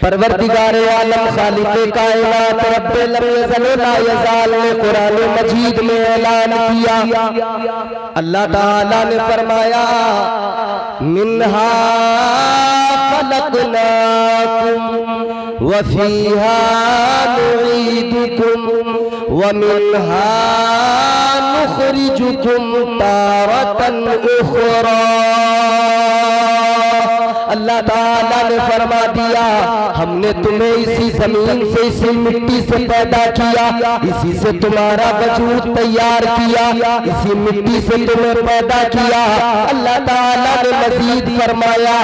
परवरदिगार आलम खालिक कायनात रब्बे लम यज़ल ला यज़ाल ने कुरान मजीद में ऐलान किया। अल्लाह ताला ने फरमाया मिन्हा खलक़नाकुम व फीहा नुईदुकुम व मिन्हा नुखरिजुकुम तारतन उखरा। अल्लाह ताला ने फरमा दिया हमने तुम्हें इसी जमीन से इसी मिट्टी से पैदा किया, इसी से तुम्हारा वजूद तैयार किया, इसी मिट्टी से तुम्हें पैदा किया। अल्लाह ताला ने मजीद फरमाया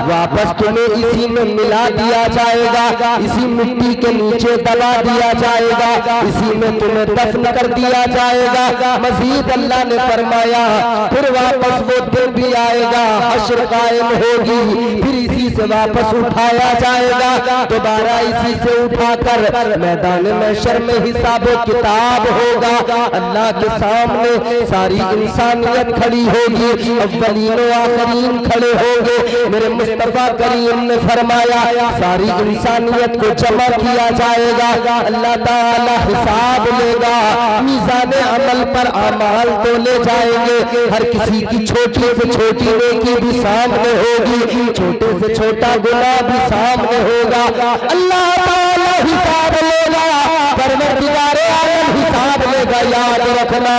वापस तुम्हें इसी में मिला दिया जाएगा, इसी मिट्टी के नीचे दबा दिया जाएगा, इसी में तुम्हें दफन कर दिया जाएगा। मजीद अल्लाह ने फरमाया फिर वापस वो दिन भी आएगा, हश्र कायम होगी, फिर इसी से वापस उठाया जाएगा, दोबारा इसी से उठाकर मैदान महशर में हिसाब किताब होगा। अल्लाह के सामने सारी इंसानियत खड़ी होगी, अव्वलीन व आखिरीन खड़े होंगे। मेरे मुस्तफा करीम ने फरमाया सारी इंसानियत को जमा किया जाएगा, अल्लाह ताला हिसाब लेगा, मीज़ान अमल पर अमाल तोले जाएंगे। हर किसी की छोटी से छोटी नेकी भी सामने होगी, छोटे से छोटा गुनाह भी सामने होगा। अल्लाह ताला हिसाब लेगा, परवरदिगार आलम हिसाब लेगा। याद रखना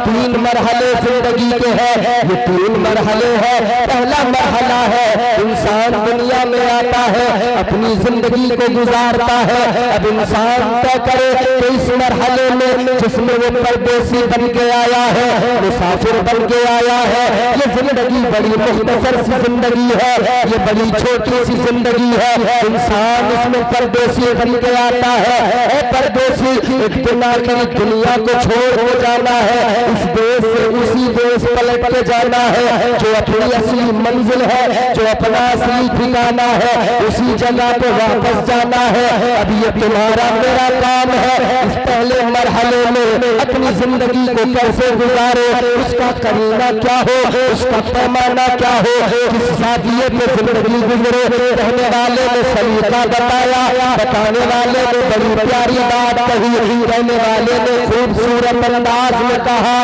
3 मरहले जिंदगी के हैं, ये 3 मरहले हैं। पहला मरहला है इंसान दुनिया में आता है, अपनी जिंदगी को गुजारता है। अब इंसान तय करे तो इस मरहले में जिसमें वो परदेसी बन के आया है, मुसाफिर बन के आया है, ये जिंदगी बड़ी मुख्तसर सी जिंदगी है, ये बड़ी छोटी सी जिंदगी है। इंसान इसमें परदेसी बन के आता है। परदेसी एक दिन आखिर दुनिया को छोड़ हो जाना है, इस देश से उसी देश पलट के जाना है। जो अपनी असली मंजिल है, जो अपना असली ठिकाना है, उसी जगह पे वापस जाना है। अब ये तुम्हारा मेरा काम है इस पहले मरहले में अपनी जिंदगी को कैसे गुजारे, उसका करीना क्या हो, उसका पैमाना क्या हो, किस सादिये पे जिंदगी गुजरे। रहने वाले ने सलीका बताया, बताने वाले ने बड़ी प्यारी बात कही, रहने वाले ने खूबसूरत अंदाज में कहा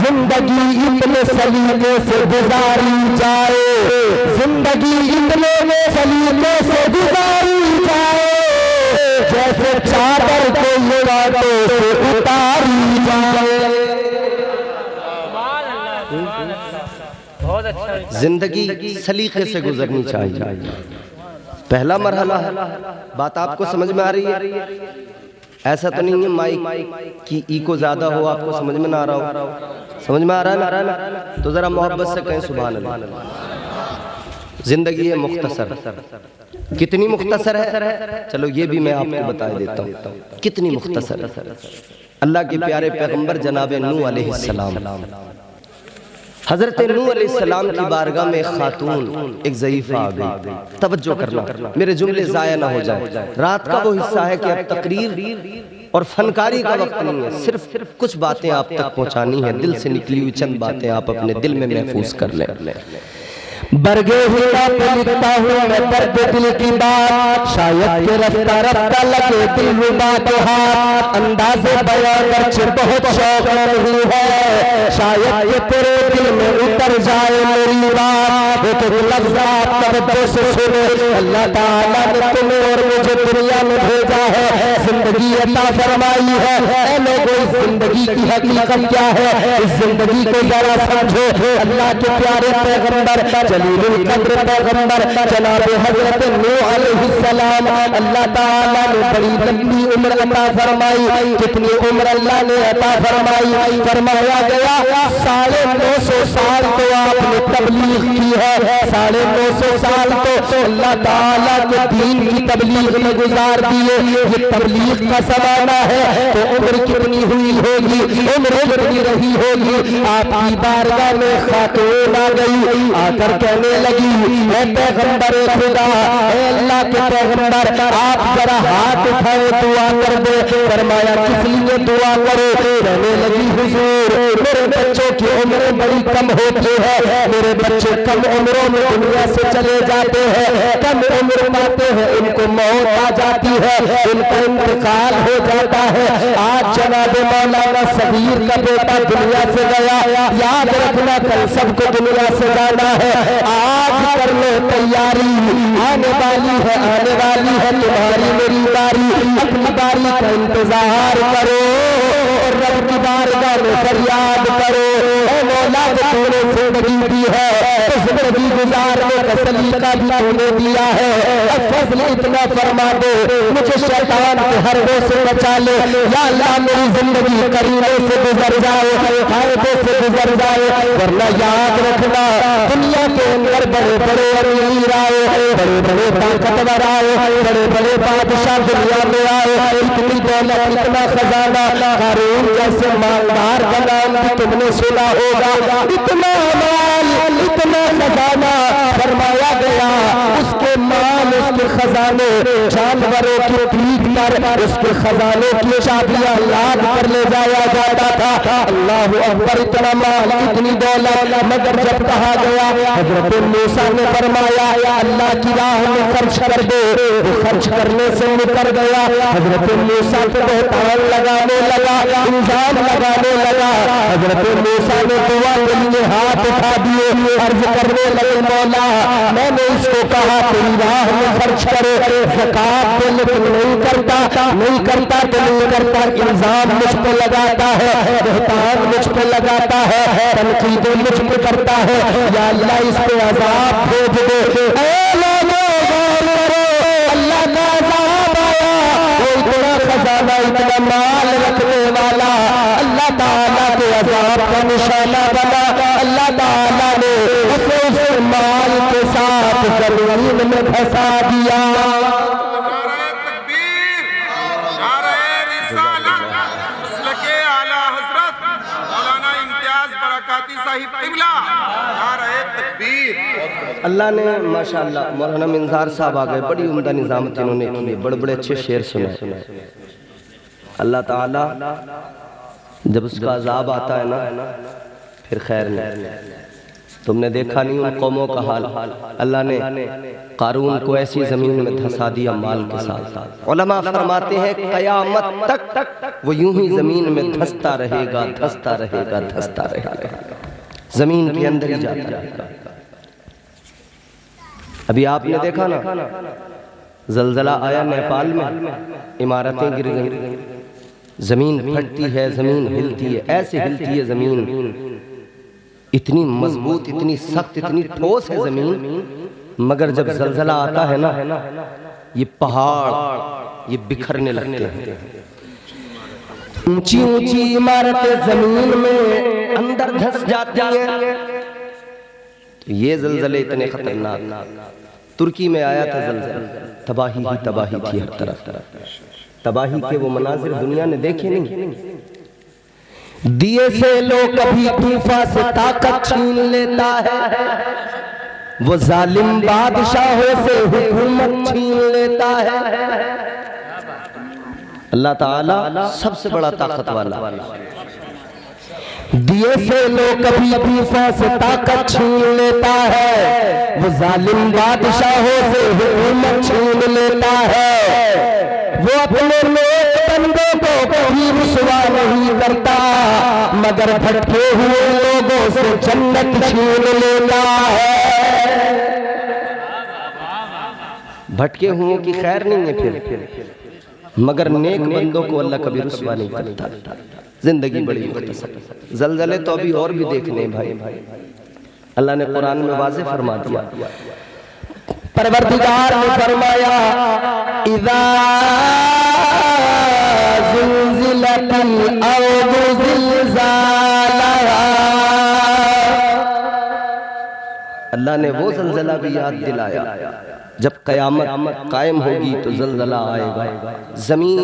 जिंदगी इतने सलीके से गुजारी जाए, जिंदगी इतने सलीके से गुजारी जाए जैसे चादर को लुटाते से उतारी जाए। जिंदगी सलीके से गुजरनी चाहिए, पहला मरहला है। बात आपको समझ में आ रही है? ऐसा तो नहीं है माइक की इको ज्यादा हो आपको समझ में ना आ रहा हो, समझ में आ रहा है ना? तो जरा मोहब्बत से कहें सुभान अल्लाह। जिंदगी है मुख्तसर, कितनी मुख्तसर है चलो ये भी मैं आपको बता देता हूँ कितनी मुख्तसर है। अल्लाह के प्यारे पैगंबर जनाब नूह अलैहिस्सलाम, हजरत नूह अलैहिस्सलाम की बारगाह में एक खातून एक ज़ईफ़ा आ गई। तवज्जो करना, मेरे जुमले ज़ाया ना हो जाए। रात का वो हिस्सा है कि अब तकरीर और फनकारी का वक्त नहीं है, सिर्फ कुछ बातें आप तक पहुंचानी है, दिल से निकली हुई चंद बातें आप अपने दिल में महफूज कर लें। बरगे हुआ पे लिखता हूँ मैं दर्द दिल की बात, शायद के रफ्ता रफ्ता लगे दिल रुबा के हाथ। अंदाज़े बयां करके बहुत शौक नहीं है, शायद ये तेरे दिल में उतर जाए मेरी बात। एक लफ्ज़ आप तवज्जो से सुने, अल्लाह ताला ने तुम्हें और मुझे दुनिया में भेजा है, जिंदगी अता फरमाई है। ऐ लोगों इस जिंदगी की हकीकत क्या है, इस जिंदगी को जरा समझो। अल्लाह के प्यारे पैगंबर जलीलुल कद्र पैगंबर जनाब हजरत नूह अलैहिस्सलाम, अल्लाह ताला ने बड़ी लंबी उम्र अता फरमाई। कितनी उम्र अल्लाह ने अता फरमाई? फरमाया गया 950 साल तो आपने तबलीग की है, 950 साल तो अल्लाह ताला के दीन की तबलीग में गुजार दिए। ये तबलीग का ज़माना है तो उम्र कितनी हुई होगी, उम्र कितनी रही होगी। आपकी बारगाह में खातून आ गई, आकर कहने लगी ऐ पैगंबर खुदा, ऐ अल्लाह के पैगंबर आप जरा हाथ उठाए दुआ कर दे। फरमाया किस लिए दुआ करो? कहने लगी हुजूर मेरे बच्चों की उम्र बड़ी कम होती है, मेरे बच्चे कम उम्रों में दुनिया से चले जाते हैं, कम उम्र पाते हैं, इनको इनको मौत आ जाती है, इनका इंतकाल हो जाता है। आज जनाब मौलाना सगीर का बेटा दुनिया से गया, याद रखना कल सबको दुनिया से जाना है। आज कर लो तैयारी, आने वाली है तुम्हारी मेरी बारी। अपनी बारी का इंतजार करो और रब की बारगाह में फरियाद करो, मौला जो तूने जिंदगी दी है तो जिंदगी गुजारने का सलीका भी तूने दिया है। अब फज़ल इतना फरमा दे, मुझे शैतान के हरबे से बचा ले। या अल्लाह मेरी जिंदगी करीने से गुजर जाए, फायदे से गुजर जाए, वरना याद रखना दुनिया के अंदर बड़े बड़े अमीर आए, बड़े बड़े ताकतवर आए, बड़े बड़े बादशाह दुनिया में आए। इतनी दौलत, इतना खजाना, कारून जैसे मालदार का नाम भी तुमने सुना होगा। इतना माल, इतना खजाना फरमाया गया, उसके माल, उसके खजाने जानवरों की पीठ पर उसके खजाने की चाबियां लाद कर ले जाया जाता था। अल्लाह अकबर, इतना माल, इतनी दौलत, मगर जब कहा गया हजरत मूसा ने फरमाया अल्लाह की राह में खर्च कर दे, वो खर्च करने से मुकर गया। हजरत मूसा को बहतान लगाने लगा, इल्जाम लगाने लगा। हजरत मूसा ने दुआ के लिए हाथ उठा दिए, अर्ज करने लगे मौला मैंने इसको कहा तेरी राह में खर्च करे, ज़कात दे, लेकिन नहीं करता तो नहीं करता, इल्जाम मुझ पे लगाता है, बहतान मुझ पे लगाता है, तनकीदें मुझ पे करता है। या अल्लाह इस पे अज़ाब भेज दे। अल्लाह का अज़ाब आया, वो इतना खजाना, इतना माल रखने वाला अल्लाह ताला के अज़ाब का निशाना बना। अल्लाह ताला ने उसे उस माल के साथ जमीन में फंसा दिया। अल्लाह ने माशाअल्लाह मौलाना मिंजार साहब आ गए, बड़ी उम्दा निजामत इन्होंने की, बड़े बड़े अच्छे शेर सुने। अल्लाह ताला जब उसका अजाब आता है ना फिर खैर नहीं। तुमने देखा नहीं उन कौमों का हाल, अल्लाह ने कारून को ऐसी जमीन में धंसा दिया माल के साथ। उलमा फरमाते हैं कयामत तक वो यूं ही जमीन में धंसता रहेगा, धंसता रहेगा, धंसता रहेगा, जमीन के अंदर ही जाता रहेगा। अभी आपने देखा ना जलजला आया नेपाल में, इमारतें गिर गई, जमीन फटती है, जमीन हिलती है, ऐसे हिलती है जमीन, इतनी मजबूत, इतनी सख्त, इतनी ठोस है जमीन, मगर जब जलजला आता है ना ये पहाड़ ये बिखरने लगते हैं। ऊंची ऊंची इमारतें जमीन में अंदर धंस जाती हैं। ये जलजले इतने खतरनाक, तुर्की में आया था जलजला, तबाही ही तबाही थी, हर तरफ तबाही के वो मनाजिर दुनिया ने देखे नहीं। दिए से लोग कभी तूफा से ताकत छीन लेता है, वो जालिम बादशाहों से हुकूमत छीन लेता है। अल्लाह ताला सबसे बड़ा ताकत वाला। दिए से लोग कभी तूफा से ताकत छीन लेता है, वो जालिम बादशाहों से हुकूमत छीन लेता है। वो अपने नेक बंदों को कभी रुसवा नहीं करता, मगर भटके हुए लोगों से जन्नत छीन लेता है। भटके हुओं की खैर नहीं है फिर, मगर नेक बंदों को अल्लाह कभी रुसवा नहीं करता। जिंदगी बड़ी मुख्तसर। जलजले तो अभी और भी देखने भाई, अल्लाह ने कुरान में वाज़ेह फरमा दिया। परवरदिगार ने फरमाया इज़ा ज़ुलज़िलतिल अर्ज़ु ज़िलज़ालहा, अल्लाह ने वो ज़लज़ला भी याद दिलाया जब कयामत कायम होगी तो ज़लज़ला आएगा, जमीन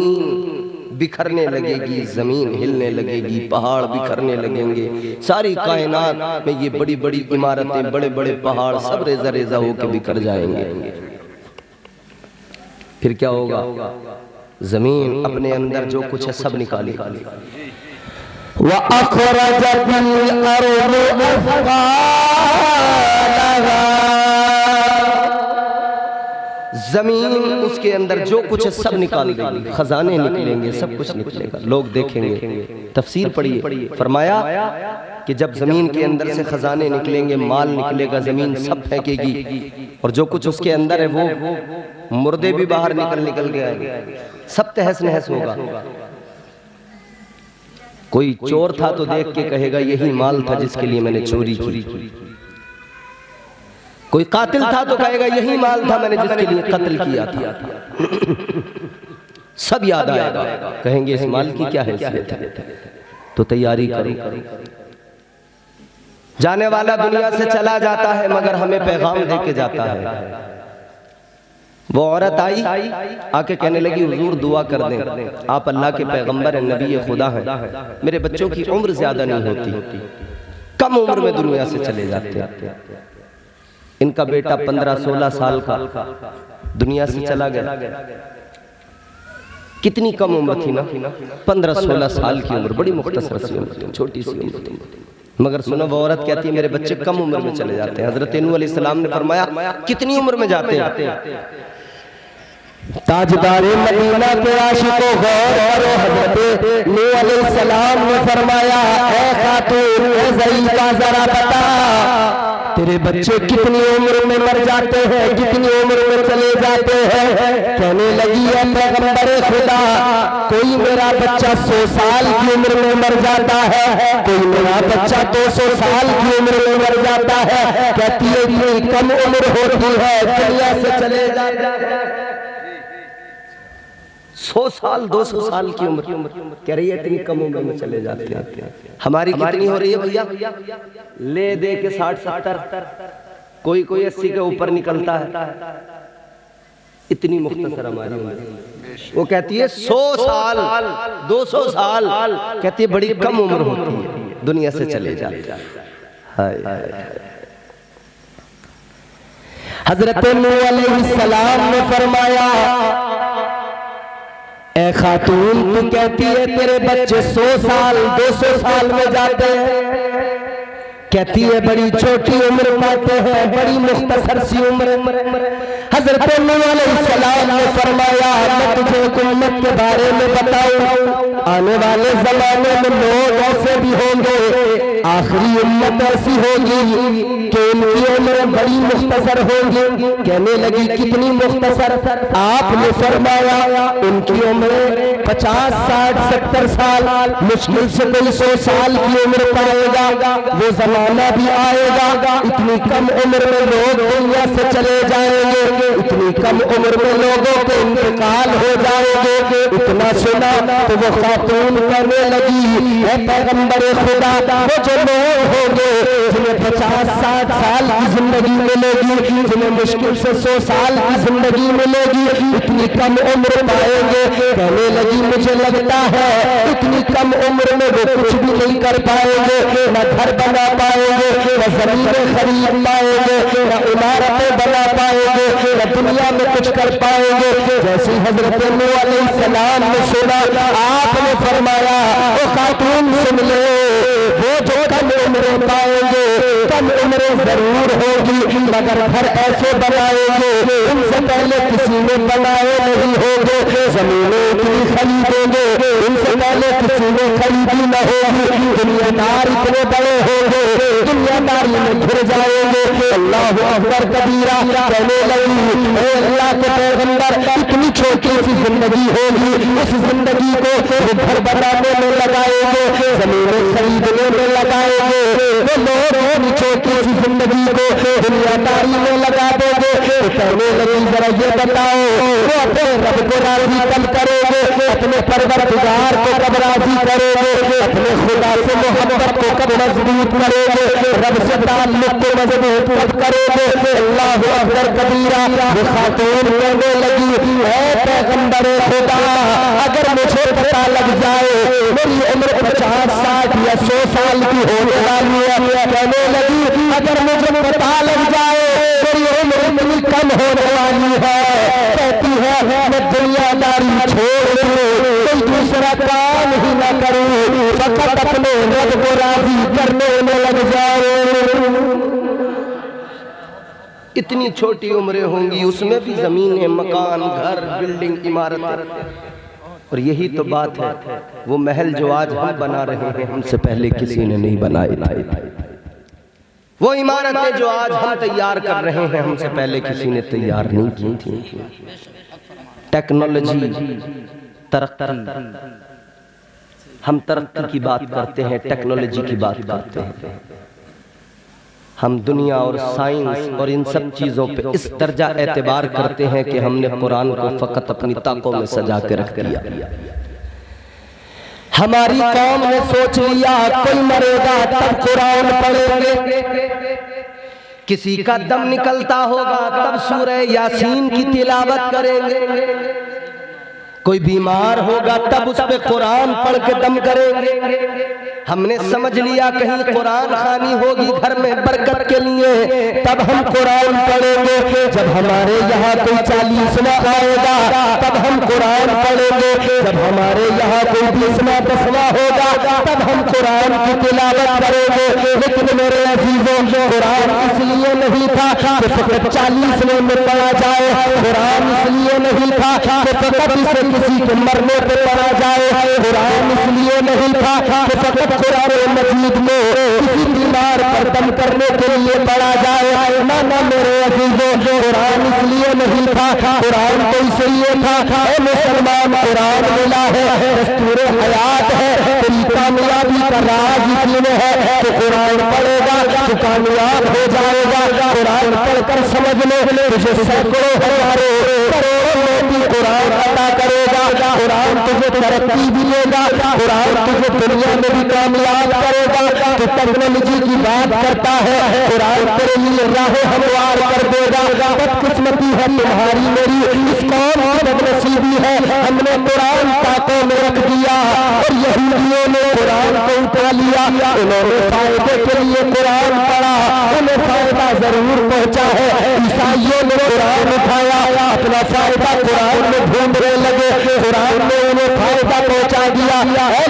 बिखरने लगेगी, जमीन हिलने लगेगी, पहाड़ बिखरने लगेंगे, सारी कायनात में ये बड़ी बड़ी इमारतें, बड़े बड़े पहाड़ सब रेजा रेजा होकर बिखर जाएंगे। फिर क्या होगा? जमीन अपने अंदर जो कुछ है सब निकालेगी। व अखरजतिल अर्ज़ु अथक़ालहा, जमीन उसके अंदर जो कुछ है सब निकाल देगी, खजाने निकलेंगे, सब कुछ निकलेगा, लोग देखेंगे। तफसीर पढ़िए, फरमाया कि जब जमीन के अंदर से खजाने निकलेंगे, माल निकलेगा, जमीन सब फेंकेगी और जो कुछ उसके अंदर है वो मुर्दे भी बाहर निकल के आएंगे, सब तहस नहस होगा। कोई चोर था तो देख के कहेगा यही माल था जिसके लिए मैंने चोरी की। कोई कातिल था तो कहेगा यही माल था मैंने जिसके लिए कत्ल किया था। सब याद आएगा, कहेंगे इस माल की क्या हैसियत है, तो तैयारी करो। जाने वाला दुनिया से चला जाता है मगर हमें पैगाम दे के जाता है। वो औरत आई, आके कहने लगी हुजूर दुआ कर दें, आप अल्लाह के पैगंबर हैं, नबी खुदा हैं, मेरे बच्चों की उम्र ज्यादा नहीं होती, कम उम्र में दुनिया से चले जाते हैं। इनका बेटा 15-16 साल का दुनिया से चला गया। कितनी कम उम्र थी ना, 15-16 साल की उम्र, बड़ी मुख्तसर सी उम्र, छोटी सी उम्र थी। मगर सुनो, वो औरत कहती है मेरे बच्चे कम उम्र में चले जाते हैं। हजरत नूह अलैहिस्सलाम ने फरमाया कितनी उम्र में जाते हैं? ताजदारे मदीना के आशिकों गौर करो, हजरत नूह अलैहिस्सलाम ने फरमाया ऐ खातून, ऐ ज़ईफ़ा, जरा बता तेरे बच्चे कितनी उम्र में मर जाते हैं, कितनी उम्र में चले जाते हैं? कहने लगी है पैगंबर खुदा, कोई मेरा बच्चा 100 साल की उम्र में मर जाता है, कोई मेरा बच्चा 200 साल की उम्र में मर जाता है। कहती है इतनी कम उम्र होती है दुनिया से चले जाता है। 100 साल 200 साल की उम्र कह रही है इतनी कम उम्र में चले जाते हैं। हमारी कितनी हो रही है भैया? ले दे के 60-70, कोई 80 के ऊपर निकलता है। इतनी मुख्तसर हमारी उम्र। वो कहती है 100 साल 200 साल, कहती है बड़ी कम उम्र होती है दुनिया से चले जाते हैं। हजरत नूह अलैहिस्सलाम ने फरमाया ए खातून, तू कहती है तेरे बच्चे 100 साल 200 साल में जाते हैं, कहती है बड़ी छोटी उम्र पाते हैं, बड़ी मुख्तसर सी उम्र। हजरत नूह अलैहिस्सलाम ने फरमाया मैं तुझे एक उम्मत के बारे में बताऊं, आने वाले जमाने में लोग ऐसे भी होंगे, आखिरी उम्मत ऐसी होगी कि उनकी उम्र बड़ी मुख्तसर होगी। कहने लगी कितनी मुख्तसर? आपने फरमाया उनकी उम्र 50, 60, 70 साल, मुश्किल से कोई 100 साल की उम्र पाएगा। वो जमाना भी आएगा इतनी कम उम्र में लोग दुनिया से चले जाएंगे, इतनी कम उम्र में लोगों के इंतकाल हो जाएंगे। इतना सुना तो वो खातून कहने लगी है पैगंबर खुदा, वो जो लोग होंगे जिन्हें 50-60 साल की जिंदगी मिलेगी, जिन्हें मुश्किल से 100 साल की जिंदगी मिलेगी, इतनी कम उम्र पाएंगे। कहने लगी मुझे लगता है इतनी कम उम्र में वो कुछ भी नहीं कर पाएंगे, न घर बना पाएंगे, न जमीनें खरीद पाएंगे, न इमारतें बना पाएंगे, न दुनिया में कुछ कर पाएंगे। जैसे हजरत नूह अलैहिस्सलाम ने सुना, आपने फरमाया ओ खातून सुन ले, वो जो कम उम्र पाएंगे कम उम्र जरूर होगी, मगर घर ऐसे बनाएंगे उनसे पहले किसी ने बनाए नहीं होंगे, जमीनें इतनी खरीदेंगे उनसे पहले किसी ने खरीदी न होगी, दुनियादार इतने बड़े होंगे दुनियादारी में घिर जाएंगे। अल्लाहु अकबर कबीरा। कहने लगी अल्लाह के पैगंबर इतनी छोटी सी जिंदगी होगी, इस जिंदगी को वो घर बनाने में लगाएंगे, जमीनें खरीदने में लगाएंगे, वो लोग छोटी सी जिंदगी को दुनियादारी में लगा देंगे। कहने लगी जरा ये बताओ वो अपने रब को राजी कब करेंगे, अपने परवरदिगार को कब राजी करेंगे, अपने खुदा से मोहब्बत को कब मजबूत करेंगे, रब से ताल्लुक को मजबूत कब करेंगे। अल्लाहु अकबर कबीरा। वो खातून कहने लगी है पैगंबर खुदा, अगर मुझे पता लग जाए मेरी उम्र 50, 60 या 100 साल की होने वाली है, कहने लगी अगर मुझे पता लग जाए मेरी उम्र इतनी कम होने वाली है, कहती है मैं दुनियादारी छोड़ दूं, कोई दूसरा काम ही ना करूं, फकत अपने रब को राजी करने में लग जाए। कितनी छोटी उम्रें होंगी, उसमें भी ज़मीनें, मकान, घर, बिल्डिंग, इमारतें। और यही तो बात है, वो महल जो आज हम बना रहे हैं हमसे पहले किसी ने नहीं बनाए थे। वो इमारतें जो आज हम तैयार कर रहे हैं हमसे पहले किसी ने तैयार नहीं की थी। टेक्नोलॉजी, तरक्की, हम तरक्की की बात करते हैं, टेक्नोलॉजी की बात करते हैं। हम दुनिया और साइंस और इन सब चीज़ों पे इस दर्जा एतबार करते हैं कि हमने कुरान को फ़कत अपनी ताकों में सजा के रख दिया। हमारी कौम ने सोच लिया कोई मरेगा तब कुरान पढ़ेंगे, किसी का दम निकलता होगा तब सूरह यासीन की तिलावत करेंगे, कोई बीमार होगा तब उस पे कुरान पढ़ के दम करेंगे। हमने समझ लिया कहीं कुरान खानी होगी घर में बरकत के लिए तब हम कुरान पढ़ेंगे। जब हमारे यहाँ कोई 40वां आएगा तब हम कुरान पढ़ेंगे। जब हमारे यहाँ कोई 20वां 10वां होगा तब हम कुरान की तिलावत करेंगे। लेकिन मेरे अजीजों, कुरान इसलिए नहीं था कि फकत 40वें में पढ़ा जाए, कुरान इसलिए नहीं था कि फकत इसे किसी के मरने पे पढ़ा जाए, कुरान इसलिए नहीं था कि फकत कुरान मजीद में किसी बीमार पर दम करने के लिए पढ़ा जाए। ना ना मेरे अजीजों, कुरान इसलिए नहीं था, कुरान तो इसलिए था ए मुसलमान, कुरान मिला है, दस्तूर हयात है, तेरी कामयाबी का राज इसी में है कि कुरान पढ़ेगा तो कामयाब हो जाएगा। कुरान पढ़कर समझ ले तुझे सैकड़ों हजारों करोड़ों मोती कुरान अता करेगा। कुरान तुझे तरक्की भी देगा, कुरान तुझे दुनिया में भी कामयाब करेगा। तो टेक्नोलॉजी की बात करता है, कुरान तेरे लिए राह हमवार कर देगा। बदकिस्मती है तुम्हारी मेरी, इस कौम की बदनसीबी है, हमने कुरान ताकों में रख दिया और यहूदियों ने कुरान को उठा लिया। उन्होंने फायदे के लिए कुरान पढ़ा, उन्हें फायदा जरूर पहुंचा है। ईसाइयों ने कुरान उठाया, अपना फायदा कुरान में ढूंढने लगे, कुरान ने उन्हें फायदा पहुंचा दिया।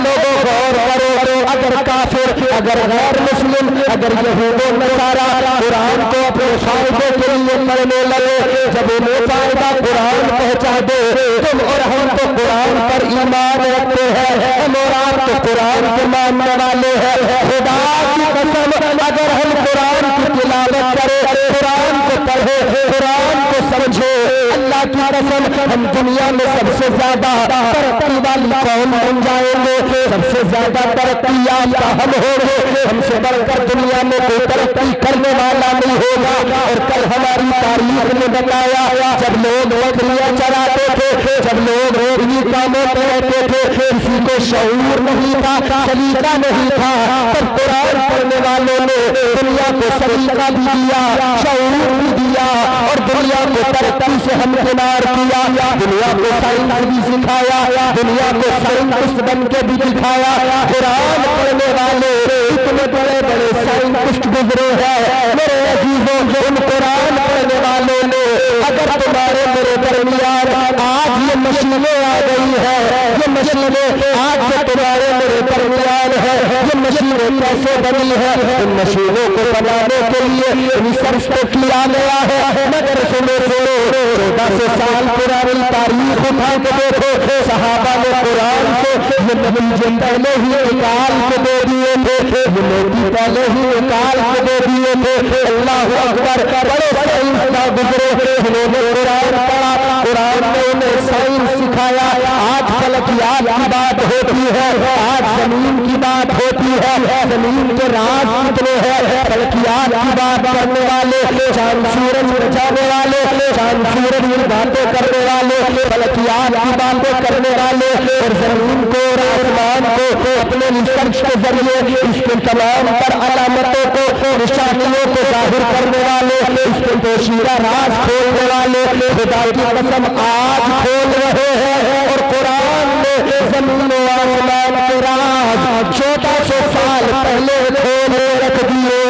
लोगों गौर करो, अगर काफिर, अगर गैर मुस्लिम, अगर यहूदी नसारा कुरान को अपने फायदे के लिए पढ़ने लगे, जब उन्हें फायदा कुरान पहुंचा दे, तुम और हम तो कुरान पर ईमान रखते हैं, हम और आप तो कुरान के मानने वाले हैं। खुदा की कसम, अगर हम कुरान की तिलावत करें, कुरान को पढ़े, कुरान को समझे, अल्लाह की कसम हम दुनिया में सबसे ज्यादा तरक्की वाली कौम बन जाएंगे, सबसे ज्यादा तरक्की याफ्ता हम होंगे। हमसे बढ़कर दुनिया में कोई तरक्की करने वाला नहीं होगा। और कल हमारी तारीख ने बताया, जब लोग बकरियां चराते थे, जब लोग इन्हीं कामों में रहते थे, किसी को शऊर नहीं था, सलीका नहीं था, तब कुरान पढ़ने वालों ने दुनिया को सलीका भी दिया, शऊर भी दिया और दुनिया को तरक्की से हमकिनार किया। दुनिया को साइंस भी सिखाया, दुनिया को साइंटिस्ट बन के भी दिखाया। कुरान पढ़ने वाले इतने बड़े बड़े साइंटिस्ट गुजरे हैं मेरे अजीजों। उन कुरान पढ़ने वालों ने, अगर तुम्हारे मेरे दरमियान आज ये मशीनें आ गई है, ये मशीनें आज जो तुम्हारे मेरे दरमियान है, ये मशीनें कैसे बनी है? इन मशीनों को बनाने के लिए रिसर्च तो किया गया है, मगर सुनो 1400 साल पुरानी तारीख उठा के देखो, सहाबा ने कुरान को ये नबी पहले ही निकाल के दे दिए थे, ये मोती पहले ही निकाल के दे दिए थे। अल्लाह अकबर, बड़े साइंसदान गुजरे, उन्होंने कुरान पढ़ा, कुरान ने उन्हें साइंस सिखाया। आज फलकियात की बात होती है, आज जमीन की बात होती है, जमीन के राज कितने हैं, फलकियात की बात करने वाले, चांद सूरज बचाने वाले, चांद सूरज की बातें करने वाले, फलकियात की बातें करने वाले, और जमीन को और आसमान को अपने रिसर्च के जरिए इसके तमाम पर अलामतों को, निशानियों को जाहिर करने वाले, इसके पोशीदा राज खोलने वाले खुदा की कसम आज खोल रहे हैं। और कुरान ने जमीन और आसमान के राज 1400 साल पहले खोल रख दिए।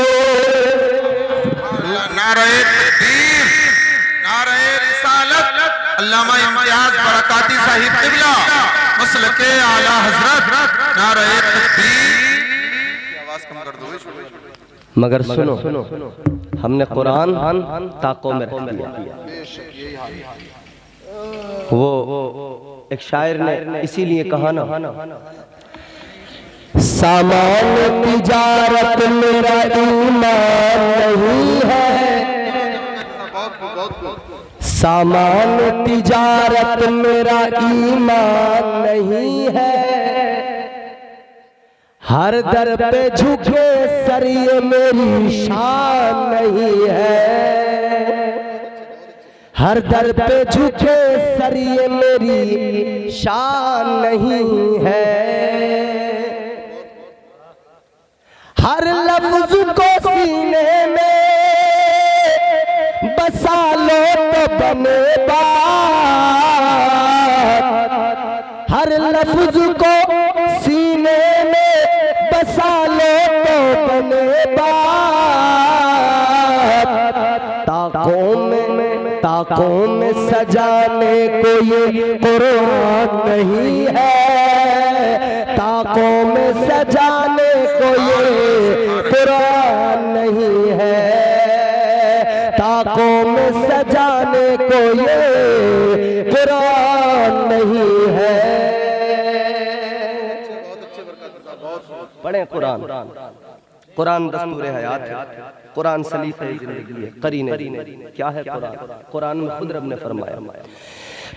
नारे तकबीर, नारे रिसालत, अल्लामा इम्तियाज बरकाती साहिब क़िबला मसलके आला हजरत, नारे तकबीर। आवाज कम कर दो। मगर सुनो, हमने कुरान ताकों में रख दिया। वो एक शायर ने इसीलिए कहा ना, सामान तिजारत मेरा ईमान नहीं है, सामान तिजारत मेरा ईमान नहीं है, हर दर पे झुके सर ये मेरी शान नहीं है, हर दर पे झुके सर ये मेरी शान नहीं है, हर लफ्ज को सीने में बसा लो तो बने बात, हर लफ्ज को सीने में बसा लो तो बने बात, ताकों में सजाने को ये कुरान नहीं है, ताकों में सजाने को ये कुरान नहीं है, ताकों में सजाने को ये कुरान नहीं है। पढ़े कुरान, कुरान दस्तूर हयात है, कुरान सलीफे जिंदगी है, करीने क्या है कुरान? कुरान में खुद रब ने फरमाया,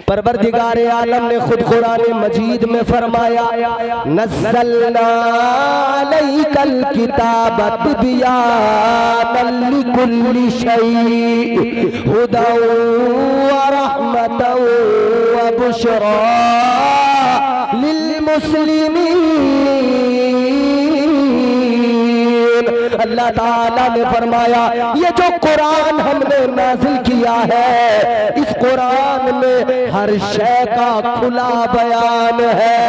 परवरदिगार आलम ने खुद कुरान मजीद में फरमाया, नज़्ज़लना अलैकल किताब तिबयानन लिकुल्लि शैइन हुदन व रहमतन व बुशरा लिल मुस्लिमीन। अल्लाह ताला ने फरमाया, ये जो कुरान हमने नाजिल किया है, इस कुरान में हर शय का खुला बयान है,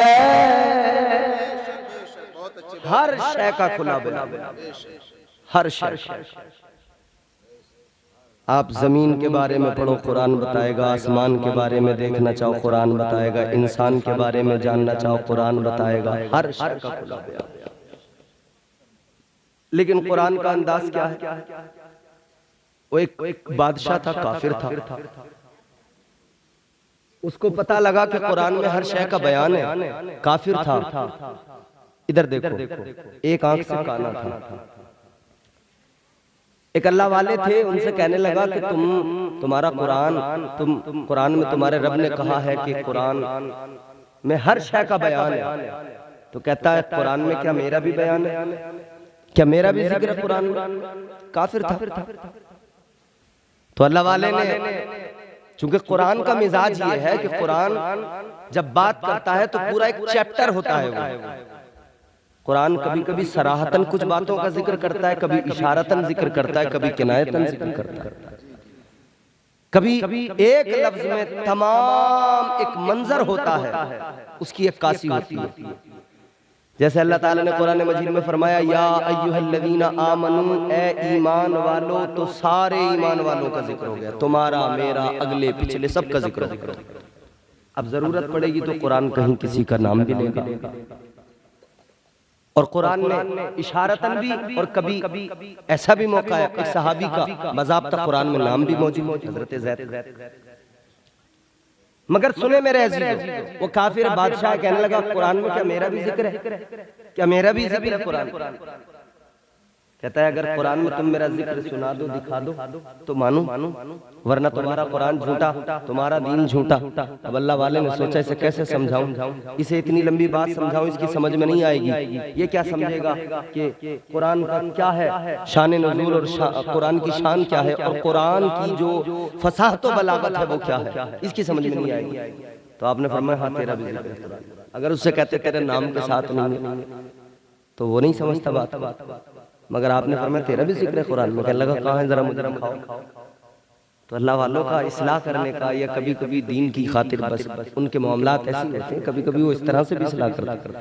हर शय का खुला बयान, हर शय। आप जमीन के बारे में पढ़ो, कुरान बताएगा, आसमान के बारे में देखना चाहो कुरान बताएगा, इंसान के बारे में जानना चाहो कुरान बताएगा, हर शय का खुला बयान। लेकिन कुरान का अंदाज क्या है? वो एक बादशाह था, काफिर था, उसको पता लगा कि कुरान में हर शय का बयान है, काफिर था। इधर देखो, एक आंख से काना था। एक अल्लाह वाले थे, उनसे कहने लगा कि तुम्हारा कुरान, तुम कुरान में तुम्हारे रब ने कहा है कि कुरान में हर शय का बयान है। तो कहता है कुरान में क्या मेरा भी बयान है? क्या मेरा भी जिक्र है कुरान में? काफिर था। तो अल्लाह वाले ने, चूंकि कुरान का मिजाज ये है कि कुरान जब बात करता है तो पूरा एक चैप्टर होता है वो। कुरान कभी कभी सराहतन कुछ बातों का जिक्र करता है, कभी इशारतन जिक्र करता है, कभी किनायतन जिक्र करता है, कभी एक लफ्ज में तमाम एक मंजर होता है, उसकी अक्कासी होती है। जैसे अल्लाह ताला ने कुरान मजीद में फरमाया, या अय्युहल्लज़ीना आमनू, ए ईमान वालों, तो सारे ईमान वालों का जिक्र हो गया, तुम्हारा मेरा अगले पिछले सब का जिक्र हो गया। अब जरूरत पड़ेगी तो कुरान कहीं किसी का नाम भी लेगा, और कुरान में इशारतन भी, और कभी ऐसा भी मौका है एक सहाबी का बाज़ाब्ता कुरान में नाम भी मौजूद है, हज़रत ज़ैद। मगर सुने मेरे अज़ीज़ों, वो काफिर बादशाह कहने लगा कुरान में क्या मेरा भी जिक्र है? क्या मेरा भी जिक्र है कुरान? कहता है अगर कुरान में तुम मेरा जिक्र सुना दो, दिखा दो तो मानू, वरना तुम्हारा कुरान झूठा, तुम्हारा दीन झूठा। अब अल्लाह वाले ने सोचा इसे कैसे समझाऊं, इसे इतनी लंबी बात समझाऊं, इसकी समझ में नहीं आएगी। ये क्या समझेगा कि कुरान का क्या है शान नुज़ूल, और कुरान की शान क्या है, और कुरान की जो फसाहत व बलागत है वो क्या है, इसकी समझ में नहीं आएगी। तो आपने फरमाया हाँ तेरा भी जिक्र है। अगर उससे कहते तेरे नाम के साथ नहीं तो वो नहीं समझता बात, मगर आपने फरमाया तेरा भी जिक्र है कुरान में। कहने लगा कहाँ है, जरा मुझे दिखाओ। तो अल्लाह वालों का इस्लाह करने का, या कभी कभी दीन की खातिर बस उनके मामलात ऐसे होते हैं, कभी कभी वो इस तरह से भी इस्लाह करते।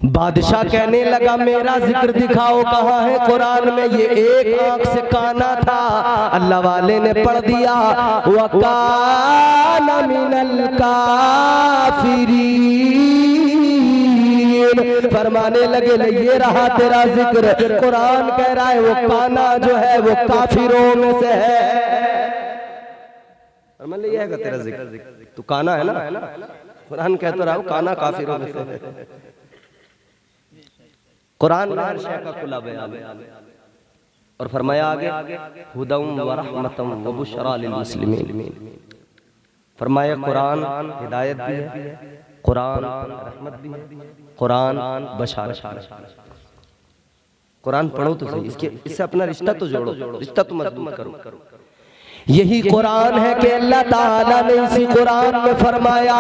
बादशाह कहने लगा मेरा जिक्र दिखाओ, कहाँ है कुरान में? ये एक आंख से काना था। अल्लाह वाले ने पढ़ दिया, वकाना मिनल काफिरीन, फरमाने लगे ये रहा तेरा जिक्र। कुरान कह रहा है वो काना जो है वो काफिरों में से है। फरमान ये है तेरा जिक्र, तू काना है ना। कुरान कह तो रहा हूं काना काफिरों में से है। कुरान में हर शय का खुला बयान है। और फरमाया आगे हुदम व रहमतम व बुशरा लिल मुस्लिमीन। फरमाया कुरान हिदायत भी है, कुरान रहमत भी है, कुरान बशारत। कुरान पढ़ो तो सही, इससे अपना रिश्ता तो जोड़ो, रिश्ता तो मजबूत करो। यही कुरान है कि अल्लाह ताला ने इसी कुरान में फरमाया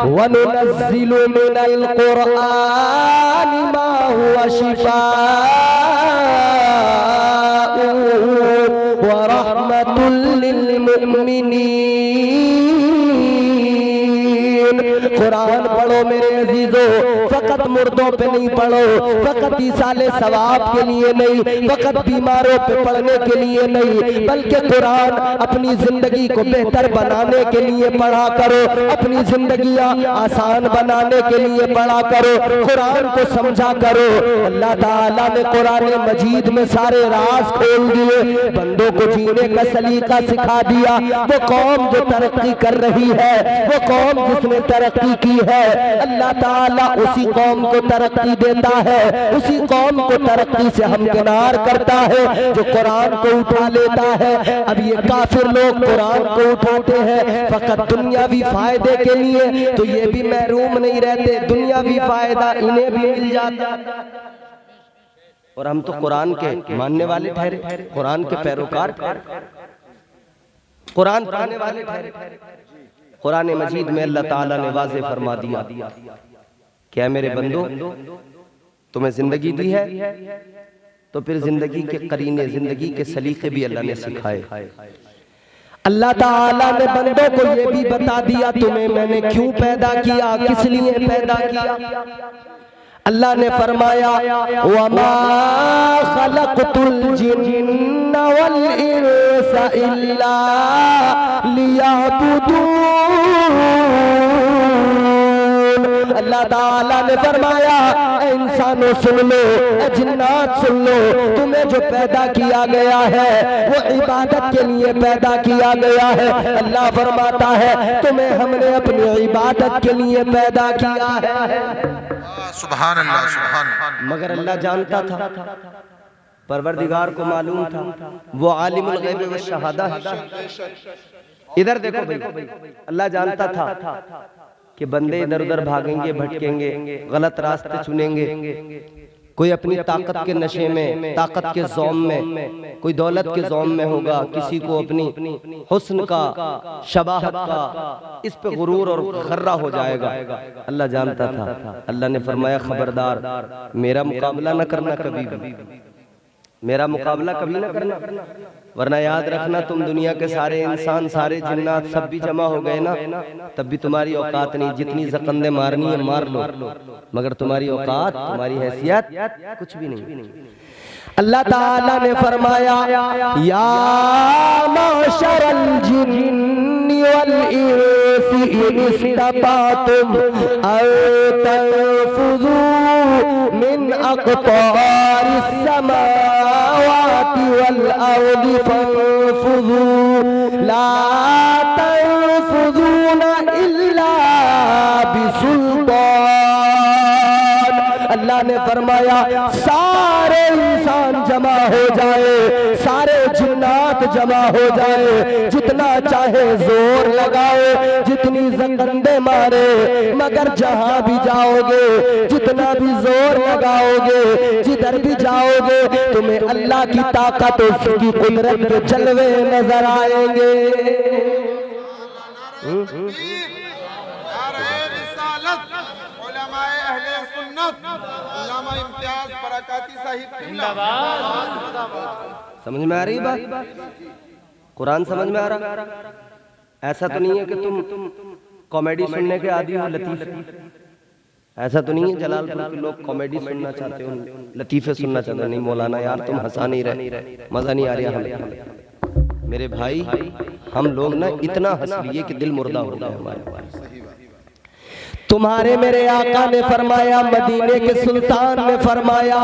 वनुनज़्ज़िलु मिनल कुरानि मा हुवा शिफ़ाअ व रहमतुल लिल मुमिनीन। कुरान पढ़ो मेरे अजीजों, फकत मुर्दों पे नहीं पढ़ो, फकत ईसाले सवाब के लिए नहीं, फकत बीमारों पे पढ़ने के लिए नहीं, बल्कि कुरान अपनी जिंदगी को बेहतर बनाने के लिए पढ़ा करो, अपनी जिंदगियां आसान बनाने के लिए पढ़ा करो, कुरान को समझा करो। अल्लाह ताला ने कुरान मजीद में सारे राज खोल दिए, बंदों को जीने का सलीका सिखा दिया। वो कौम जो तरक्की कर रही है, वो कौम जिसने तरक्की की है, अल्लाह ताला उसी कौम को तरक्की देता है, उसी कौम को तरक्की से हमकिनार करता है जो कुरान को उठा लेता है। अब ये काफिर लोग कुरान को उठाते हैं फकत दुनियावी फायदे के लिए, तो ये भी महरूम नहीं रहते, दुनियावी फायदा इन्हें भी मिल जाता। और हम तो कुरान के मानने वाले ठहरे, कुरान के पैरोकार ठहरे, कुरान पढ़ने वाले ठहरे। कुरान मजीद में अल्लाह ताला ने वाज़े फरमा दिया क्या मेरे बंदो तुम्हें जिंदगी दी है तो फिर जिंदगी के करीने, जिंदगी के सलीके भी अल्लाह ने सिखाए। अल्लाह ताला ने बंदों को ये भी बता दिया तुम्हें मैंने क्यों पैदा किया, किस लिए पैदा किया। अल्लाह ने फरमाया वमा खलक़तुल जिन्ना वल इंसा इल्ला लियअबुदून। अल्लाह ताला ने फरमाया इंसानों सुन लो, जिन्नात सुन लो, तुम्हें जो पैदा किया गया है वो इबादत के लिए पैदा किया गया है। अल्लाह फरमाता है तुम्हें हमने अपनी इबादत के लिए पैदा किया है। सुभान अल्लाह, सुभान। मगर अल्लाह जानता था, परवरदिगार को मालूम था, वो आलिमुल गैब व शहादा है। इधर देखो भाई, अल्लाह जानता था कि बंदे इधर उधर भागेंगे, भटकेंगे, गलत रास्ते चुनेंगे, कोई अपनी ताकत के नशे में, ताकत के ज़ौम में, कोई दौलत के ज़ौम में होगा, किसी को अपनी हुस्न का, शबाहत का, इस पे गुरूर और खर्रा हो जाएगा। अल्लाह जानता था। अल्लाह ने फरमाया खबरदार मेरा मुकाबला न करना कभी भी, मेरा मुकाबला कभी ना करना, वरना याद रखना तुम दुनिया के सारे इंसान, सारे जिन्नात सब भी जमा हो गए ना, तब भी तुम्हारी औकात नहीं। जितनी ज़कंदे मारनी है मार लो, मगर तुम्हारी औकात, तुम्हारी हैसियत कुछ भी नहीं। अल्लाह ताला ने फरमाया या माशरल जिन्नि वल इंसी इन इस्तताअतुम अन तनफुज़ू मिन अक़तारिस समावाति वल अर्दि फंफुज़ू ला तनफुज़ूना इल्ला बिसुल्तान। अल्लाह ने फरमाया सारे इंसान जमा हो जाए, सारे जिन्नात जमा हो जाए, जितना चाहे जोर लगाओ, जितनी ज़कंदे मारे, मगर जहां भी जाओगे, जितना भी जोर लगाओगे, जिधर भी जाओगे, तुम्हें अल्लाह की ताकत, उसकी कुदरत के जलवे नजर आएंगे। समझ में आ रही बात? कुरान समझ में आ रहा? ऐसा तो नहीं है कि तुम कॉमेडी सुनने के आदी हो, लतीफे, ऐसा तो नहीं है जलालपुर के लोग कॉमेडी सुनना चाहते हो, लतीफे सुनना चाहते हो। नहीं मौलाना यार तुम हंसा नहीं रहे, मजा नहीं आ रहा हमें। मेरे भाई हम लोग ना इतना हंस लिए कि दिल मुर्दा हो गया हमारे। तुम्हारे मेरे आका ने फरमाया, मदीने के सुल्तान ने फरमाया,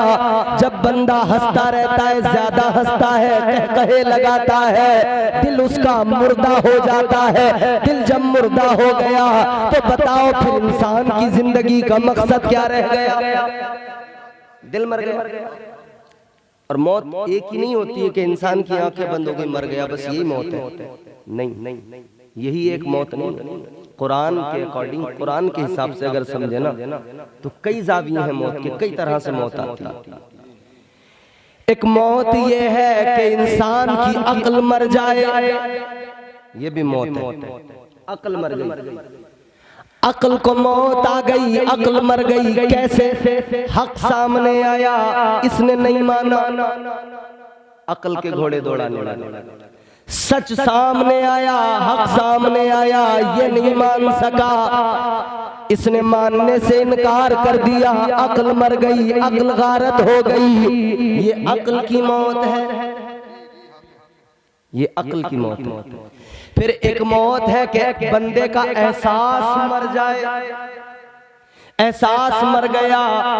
जब बंदा हंसता रहता है, ज्यादा हंसता है, कहे लगाता है, दिल उसका मुर्दा हो जाता है। दिल जब मुर्दा हो गया तो बताओ फिर इंसान की जिंदगी का मकसद क्या रह गया? दिल मर गया। और मौत एक ही नहीं होती है कि इंसान की आंखें बंद हो गई, मर गया, बस यही मौत है। नहीं, यही एक मौत नहीं। कुरान के अकॉर्डिंग, कुरान के हिसाब से अगर समझे ना तो कई जाविये हैं मौत के, कई तरह से मौत आती है। एक मौत ये है कि इंसान की अक्ल मर जाए, ये भी मौत है। अक्ल मर गई, अक्ल को मौत आ गई, अक्ल मर गई। कैसे? हक सामने आया, इसने नहीं माना, अक्ल के घोड़े दौड़ाने लगा। सच सामने आया, हक सामने आया, ये नहीं मान सका, इसने मानने से इनकार कर दिया, अक्ल मर गई, अक्ल गारत हो गई। ये अक्ल की मौत है, ये अक्ल की मौत है। फिर एक मौत है कि बंदे का एहसास मर जाए। एहसास मर गया,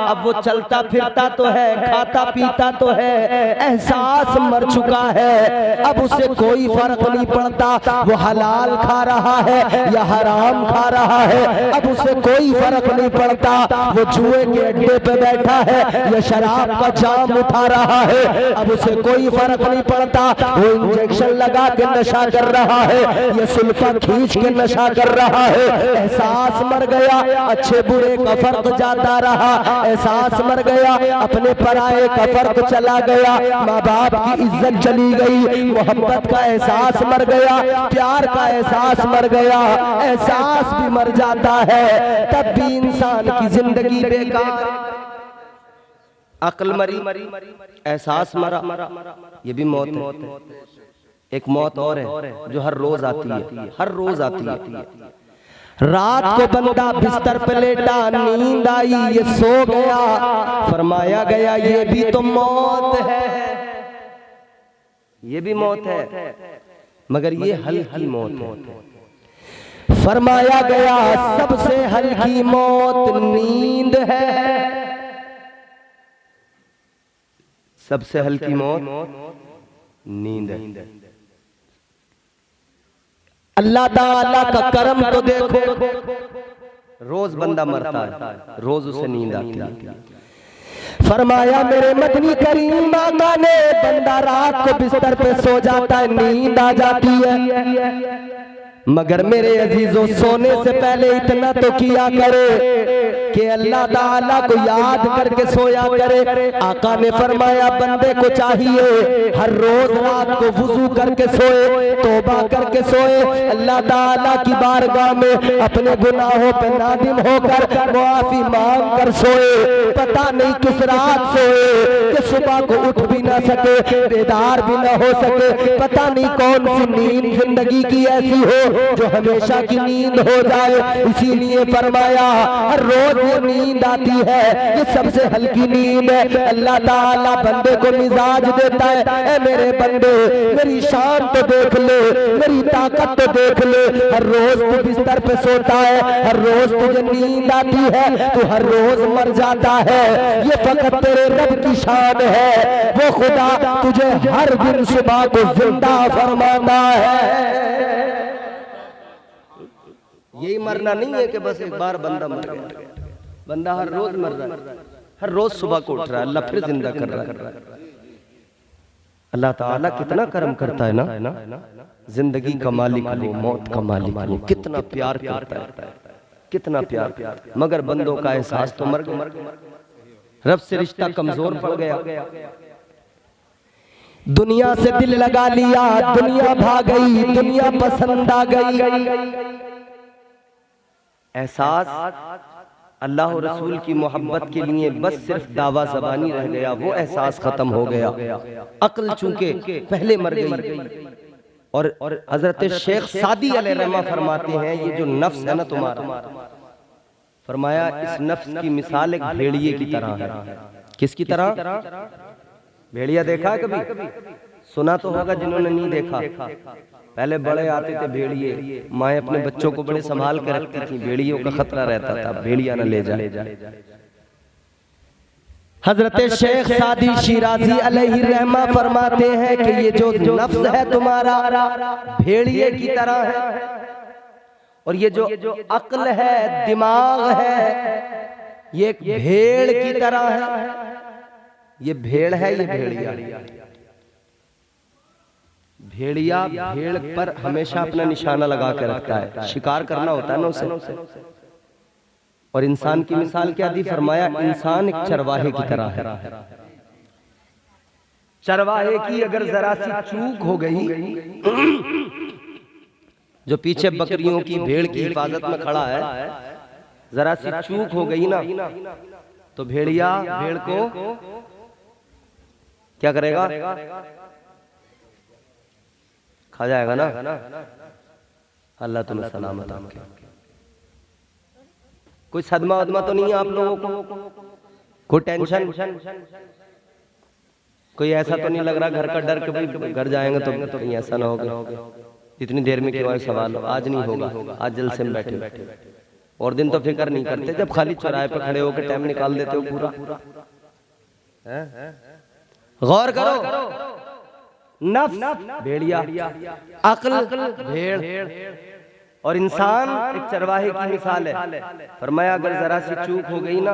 अब वो चलता फिरता तो है, खाता पीता तो है, एहसास मर चुका है। अब उसे कोई फर्क नहीं पड़ता वो हलाल खा रहा है या हराम खा रहा है, अब उसे कोई फर्क नहीं पड़ता वो जुए के अड्डे पे बैठा है या शराब का जाम उठा रहा है, अब उसे कोई फर्क नहीं पड़ता वो इंजेक्शन लगा के नशा कर रहा है या सुल्फा खींच के नशा कर रहा है। एहसास मर गया, अच्छे बुरे का फर्क जाता रहा, एहसास मर गया, अपने पराये का फर्क चला गया, माँ बाप की इज्जत चली गई, मोहब्बत का एहसास मर गया, प्यार का एहसास मर गया। एहसास भी मर जाता है, तब भी इंसान की जिंदगी बेकार। अक्ल मरी, एहसास मरा, ये भी मौत है। एक मौत और है जो हर रोज आती है, हर रोज आती है। रात को बंदा बिस्तर पे लेटा, नींद आई, ये सो गया, फरमाया गया ये भी तो मौत है, ये भी मौत है, मगर ये हल्की मौत है। फरमाया गया सबसे हल्की मौत नींद है, सबसे हल्की मौत नींद है। अल्लाह ताला का करम तो देखो, रोज बंदा मरता है, रोज उसे नींद आती है। फरमाया मेरे मदनी करीम आका ने, बंदा रात को बिस्तर पे सो जाता है, नींद आ जाती है, मगर मेरे अजीजों सोने से पहले इतना तो किया करे कि अल्लाह ताला को याद करके सोया करे। आका ने फरमाया बंदे को चाहिए हर रोज रात को वुजू करके सोए, तौबा करके सोए, अल्लाह ताला की बारगाह में अपने गुनाहों पे नादिम होकर मुआफी मांग कर सोए। पता नहीं किस रात सोए कि सुबह को उठ भी ना सके, बेदार भी ना हो सके, पता नहीं कौन सी नींद जिंदगी की ऐसी हो जो हमेशा की नींद हो जाए। इसीलिए फरमाया हर रोज ये नींद आती है, ये सबसे हल्की नींद है। अल्लाह ताला बंदे को मिजाज देता है, ऐ मेरे बंदे मेरी शान तो देख ले, मेरी ताकत तो देख ले। हर रोज तू बिस्तर पे सोता है, हर रोज तुझे नींद आती है, तू हर रोज मर जाता है, ये फकत तेरे रब की शान है। वो खुदा तुझे हर दिन सुबह को जिंदा फरमाता है। यही मरना नहीं है कि बस एक बार बंदा मर गया, बंदा हर रोज मर रहा है, हर रोज सुबह को उठ रहा है, अल्लाह फिर जिंदा कर रहा है। अल्लाह ताला कितना करम करता है ना, जिंदगी का मालिक वो, मौत का मालिक वो, कितना प्यार करता है, कितना प्यार, मगर बंदों का एहसास तो मर गया, रब से रिश्ता कमजोर पड़ गया, दुनिया से दिल लगा लिया, दुनिया भाग गई, दुनिया पसंद आ गई। एहसास अल्लाह और रसूल की मोहब्बत के लिए बस सिर्फ दावा ज़बानी रह गया, वो एहसास खत्म हो गया। अक्ल चूंकि पहले मर गई। और हजरत शेख सादी अलैहिर्रहमा फरमाते हैं ये जो नफ्स है ना तुम्हारा, फरमाया इस नफ्स की मिसाल एक भेड़िए की तरह है। किसकी तरह? भेड़िया देखा है कभी? सुना तो होगा जिन्होंने नहीं देखा। पहले बड़े आते थे भेड़िए, माए अपने बच्चों को बड़े संभाल कर रखती थी, भेड़ियों का खतरा रहता था भेड़िया न ले जाए। हजरत शेख सादी शिराजी अलैहि रहमा फरमाते हैं कि ये जो नफ्स है तुम्हारा भेड़िए की तरह है, और ये जो अक्ल है, दिमाग है, ये एक भेड़ की तरह है। ये भेड़ है, ये भेड़िया। भेड़िया भेड़ पर हमेशा अपना निशाना लगा के रखता है, शिकार करना होता है ना उसे। और इंसान की मिसाल क्या दी, फरमाया इंसान एक चरवाहे की तरह है। चरवाहे की अगर जरा सी चूक हो गई, जो पीछे बकरियों की भेड़ की हिफाजत में खड़ा है, जरा सी चूक हो गई ना तो भेड़िया भेड़ को क्या करेगा, खा जाएगा ना। अल्लाह तुम्हें सलामत रखे। कोई सदमा वदमा तो नहीं है आप लोगों को, कोई टेंशन, कोई ऐसा तो नहीं लग रहा घर का डर कि भाई घर जाएंगे तो कहीं ऐसा ना होगा, इतनी देर में क्यों सवाल। आज नहीं होगा, आज जल से बैठे। और दिन तो फिक्र नहीं करते, जब खाली चौराहे पे खड़े होकर टाइम निकाल देते हो पूरा। गौर करो, नफ्स भेड़िया, अक्ल भेड़, और इंसान एक चरवाहे की मिसाल है। फरमाया अगर जरा सी चूक हो गई ना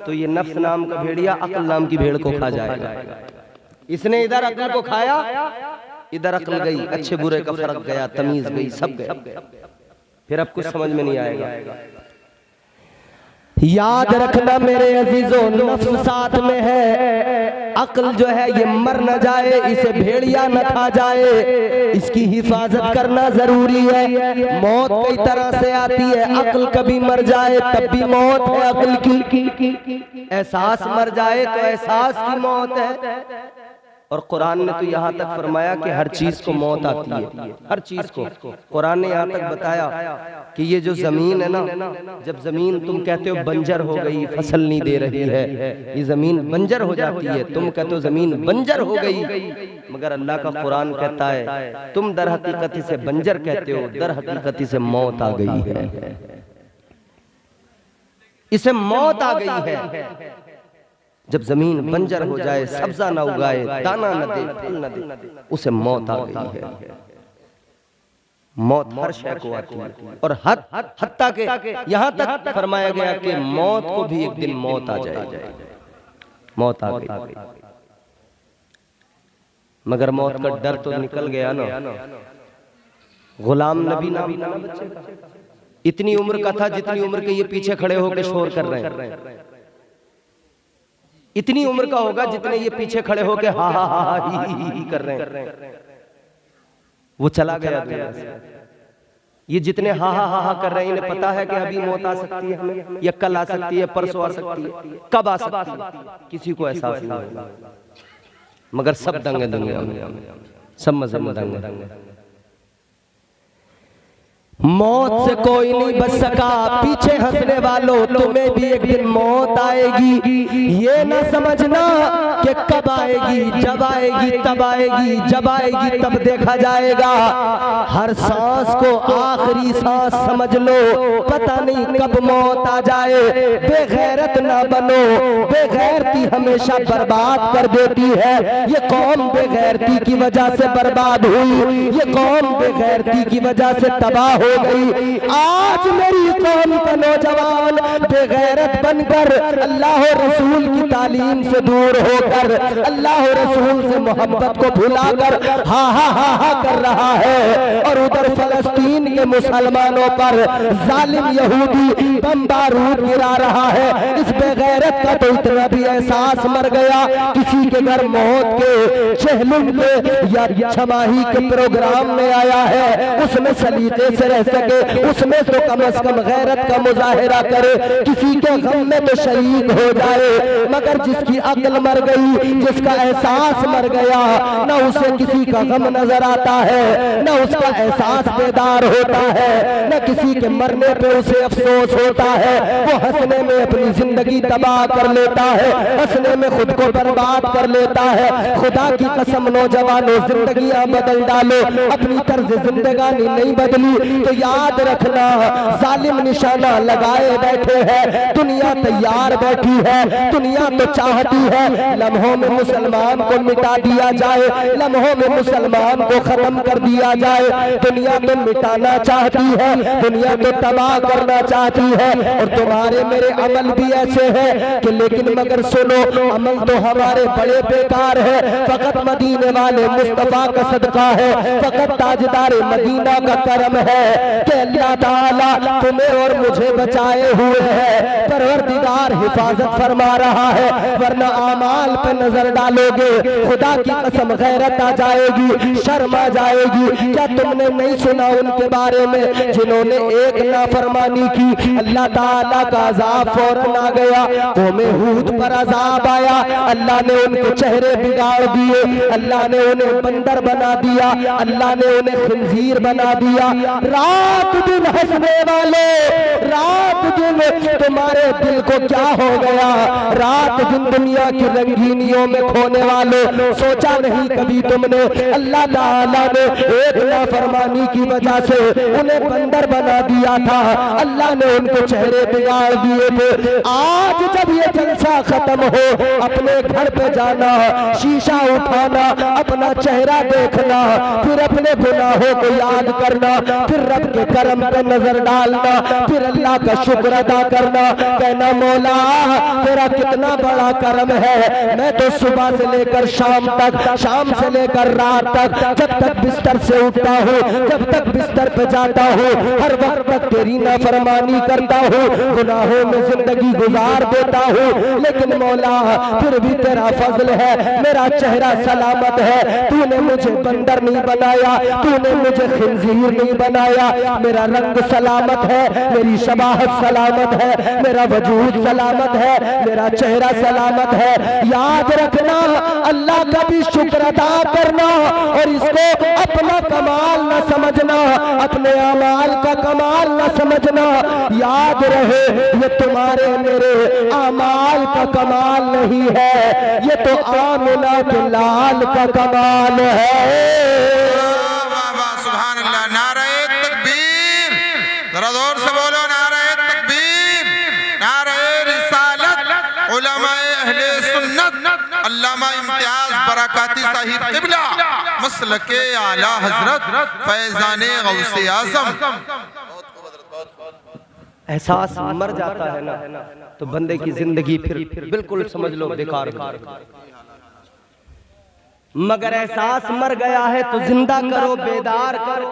तो ये नफ्स नाम का भेड़िया अक्ल नाम की भेड़ को खा जाएगा। इसने इधर अक्ल को खाया, इधर अक्ल गई, अच्छे बुरे का फर्क गया, तमीज गई, सब गया, फिर अब कुछ समझ में नहीं आएगा। याद रखना मेरे अजीजों, नफ्स साथ में है, अक्ल जो है ये मर न जाए, इसे भेड़िया न खा जाए, इसकी हिफाजत करना जरूरी है। मौत कई तरह से आती है, अक्ल कभी मर जाए तब भी मौत है अक्ल की, एहसास मर जाए तो एहसास की मौत है। और कुरान ने तो यहाँ तक फरमाया कि हर चीज को मौत आती है, हर चीज को। कुरान ने यहाँ तक बताया कि ये जो जमीन है ना, जब जमीन तुम कहते हो बंजर हो गई, फसल नहीं दे रही है, ये जमीन बंजर हो जाती है, तुम कहते हो जमीन बंजर हो गई, मगर अल्लाह का कुरान कहता है तुम दर हकीकत से बंजर कहते हो, दर हकीकत से मौत आ गई है, इसे मौत आ गई है। जब जमीन बंजर हो जाए, सब्जा न उगाए, दाना न दे, फल न दे, उसे मौत आ गई है। मौत हर शय को आती है, और हत्ता के यहाँ तक फरमाया गया कि मौत को भी एक दिन मौत आ जाएगी। मौत आ गई, मगर मौत का डर तो निकल गया ना। गुलाम नबी नाम था बच्चे का, इतनी उम्र का था जितनी उम्र के ये पीछे खड़े होकर शोर कर रहे हैं, इतनी उम्र का होगा जितने ये पीछे खड़े होके हा हा हा ही कर रहे हैं। वो चला गया दुनिया से। ये जितने हा हा हा कर रहे हैं, इन्हें पता है कि अभी मौत आ सकती है हमें, या कल आ सकती है, परसों आ सकती है, कब आ सकती है, किसी को एहसास नहीं होगा। मगर सब दंगे दुनिया में, सब मजे में दंगे। मौत से कोई नहीं बच सका, पीछे हंसने वालों तुम्हें भी एक दिन मौत आएगी। ये ना समझना कि कब आएगी, जब आएगी तब आएगी, जब आएगी तब देखा जाएगा। हर सांस को आखिरी सांस समझ लो, पता नहीं कब मौत आ जाए। बेगैरत ना बनो, बेगैरती हमेशा बर्बाद कर देती है। ये कौम बेगैरती की वजह से बर्बाद हुई, ये कौम बेगैरती की वजह से तबाह हो गई। आज मेरी कौम का नौजवान बेगैरत बनकर अल्लाह रसूल की तालीम से दूर होकर, अल्लाह रसूल से मोहब्बत को भुलाकर हा हा हा हा कर रहा है। और उधर फलस्तीन के मुसलमानों पर जालिम यहूदी बम बारूद गिरा रहा है। इस बेगैरत का तो इतना भी एहसास मर गया, किसी के घर मौत के चहलुम के या छमाही के प्रोग्राम में आया है, उसमें सलीके से रह सके उसमें तो कम से कम गैरत का मुजाहिरा करे, किसी के गम में तो शरीक हो जाए। मगर जिसकी अक्ल मर गई, जिसका एहसास मर गया, ना उसे किसी का गम नजर आता है, ना उसका एहसास बेदार होता है, ना किसी के मरने पे उसे अफसोस होता है। वो हंसने में अपनी जिंदगी तबाह कर लेता है, हंसने में खुद को बर्बाद कर लेता है। खुदा की कसम नौजवानों, जिंदगियां बदल डालो, अपनी तर्ज जिंदगानी नहीं बदली तो याद रखना जालिम निशाना लगाए बैठे हैं। दुनिया तैयार बैठी है, दुनिया तो चाहती है लम्हों में मुसलमान को मिटा दिया जाए, लम्हों में मुसलमान को खत्म कर दिया जाए। दुनिया तो मिटाना चाहती है, दुनिया तो तबाह करना चाहती है। और तुम्हारे मेरे अमल भी ऐसे हैं कि लेकिन मगर सुनो, अमल तो हमारे बड़े बेकार है। फकत मदीने वाले मुस्तफा का सदका है, फकत ताजदार मदीना का करम है कि अल्लाह ताला तुम्हें और मुझे बचाए हुए है। परवरदिगार हिफाजत फरमा रहा है, वरना आमाल पे नजर डालोगे खुदा की कसम गैरत आ जाएगी, शर्म आ जाएगी। क्या तुमने नहीं सुना उनके बारे में जिन्होंने एक नाफरमानी की, अल्लाह ताला का अजाब फौरन आ गया। कौमे हूद पर अजाब आया, अल्लाह ने उनके चेहरे बिगाड़ दिए, अल्लाह ने उन्हें बंदर बना दिया, अल्लाह ने उन्हें खंजीर बना दिया। रात दिन हंसने वाले, रात दिन तुम्हारे दिल को क्या हो गया? रात दिन दुनिया की रंगीनियों में खोने वालों, सोचा नहीं कभी तुमने अल्लाह ताला ने एक नाफरमानी की वजह से उन्हें बंदर बना दिया था, अल्लाह ने उनको चेहरे बिगाड़ दिए थे। आज जब ये जलसा खत्म हो, अपने घर पे जाना, शीशा उठाना, अपना चेहरा देखना, फिर अपने गुनाहों को याद करना, फिर रब के करम पे नजर डालना, फिर अल्लाह का शुक्र अदा करना, कहना मौला तेरा कितना बड़ा करम है। मैं तो सुबह से लेकर शाम तक, शाम से लेकर रात तक, जब तक बिस्तर से उठता हूँ, जब तक बिस्तर पे जाता हूँ, हर वक्त तक तेरी नाफरमानी करता हूँ, गुनाहों में जिंदगी गुजार देता हूँ। लेकिन मौला फिर भी तेरा फजल है, मेरा चेहरा सलामत है। तूने मुझे बंदर नहीं बनाया, तूने मुझे खिंजीर नहीं बनाया, मेरा रंग सलामत है, मेरी शबाहत सलामत है, मेरा वजूद सलामत है, मेरा चेहरा सलामत है। याद रखना, अल्लाह का भी शुक्र अदा करना और इसको अपना कमाल न समझना, अपने अमाल का कमाल न समझना। याद रहे ये तुम्हारे मेरे अमाल का कमाल नहीं है, ये तो आमिना के लाल का कमाल है। वाह वाह सुभान अल्लाह। नारे तकबीर, जरा जोर से बोलो नारे तकबीर, नारे रिसालत। उलमाए अहले सुन्नत अल्लामा इम्तियाज बरकाती साहिब क़िबला मसलके आला हजरत फैजाने गौसे आज़म। एहसास मर जाता है ना तो बंदे की जिंदगी फिर बिल्कुल समझ लो बेकार। मगर एहसास मर गया है तो जिंदा करो, बेदार करो,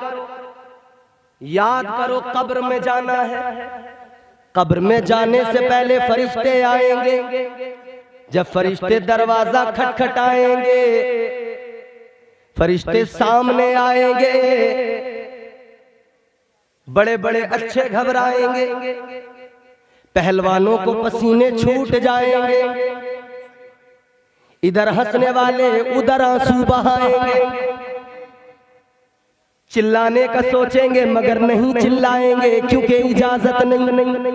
याद करो कब्र में जाना है। कब्र में जाने से पहले फरिश्ते आएंगे, जब फरिश्ते दरवाजा खटखटाएंगे, फरिश्ते सामने आएंगे, बड़े बड़े अच्छे घबराएंगे, पहलवानों को पसीने छूट जाएंगे, इधर हंसने वाले उधर आंसू बहाएंगे, चिल्लाने का सोचेंगे मगर नहीं चिल्लाएंगे क्योंकि इजाजत नहीं।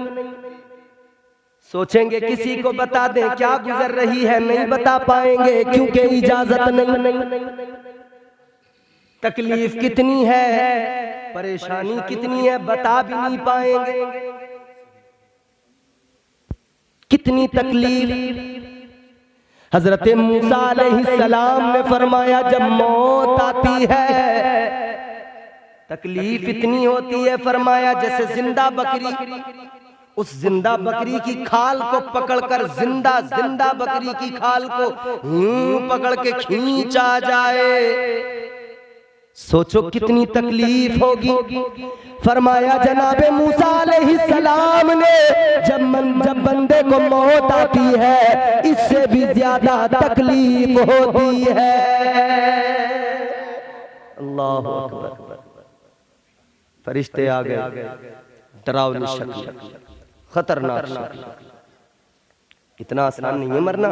सोचेंगे किसी को बता दें क्या गुजर रही है, नहीं बता पाएंगे क्योंकि इजाजत नहीं। तकलीफ कितनी है, परेशानी कितनी है, बता भी नहीं पाएंगे। कितनी तकलीफ। हजरत मूसा अलैहिस्सलाम ने फरमाया जब मौत आती है तकलीफ इतनी होती है, फरमाया जैसे जिंदा बकरी, उस जिंदा बकरी की खाल को पकड़कर, जिंदा बकरी की खाल को पकड़ के खींचा जाए। सोचो कितनी तकलीफ होगी। फरमाया जनाबे मूसा अलैहिस्सलाम ने जब बंदे को मौत आती है इससे भी ज्यादा तकलीफ होती है। अल्लाह अकबर। फरिश्ते आ गए, डरावनी शक्ल, खतरनाक शक्ल। इतना आसान नहीं है मरना,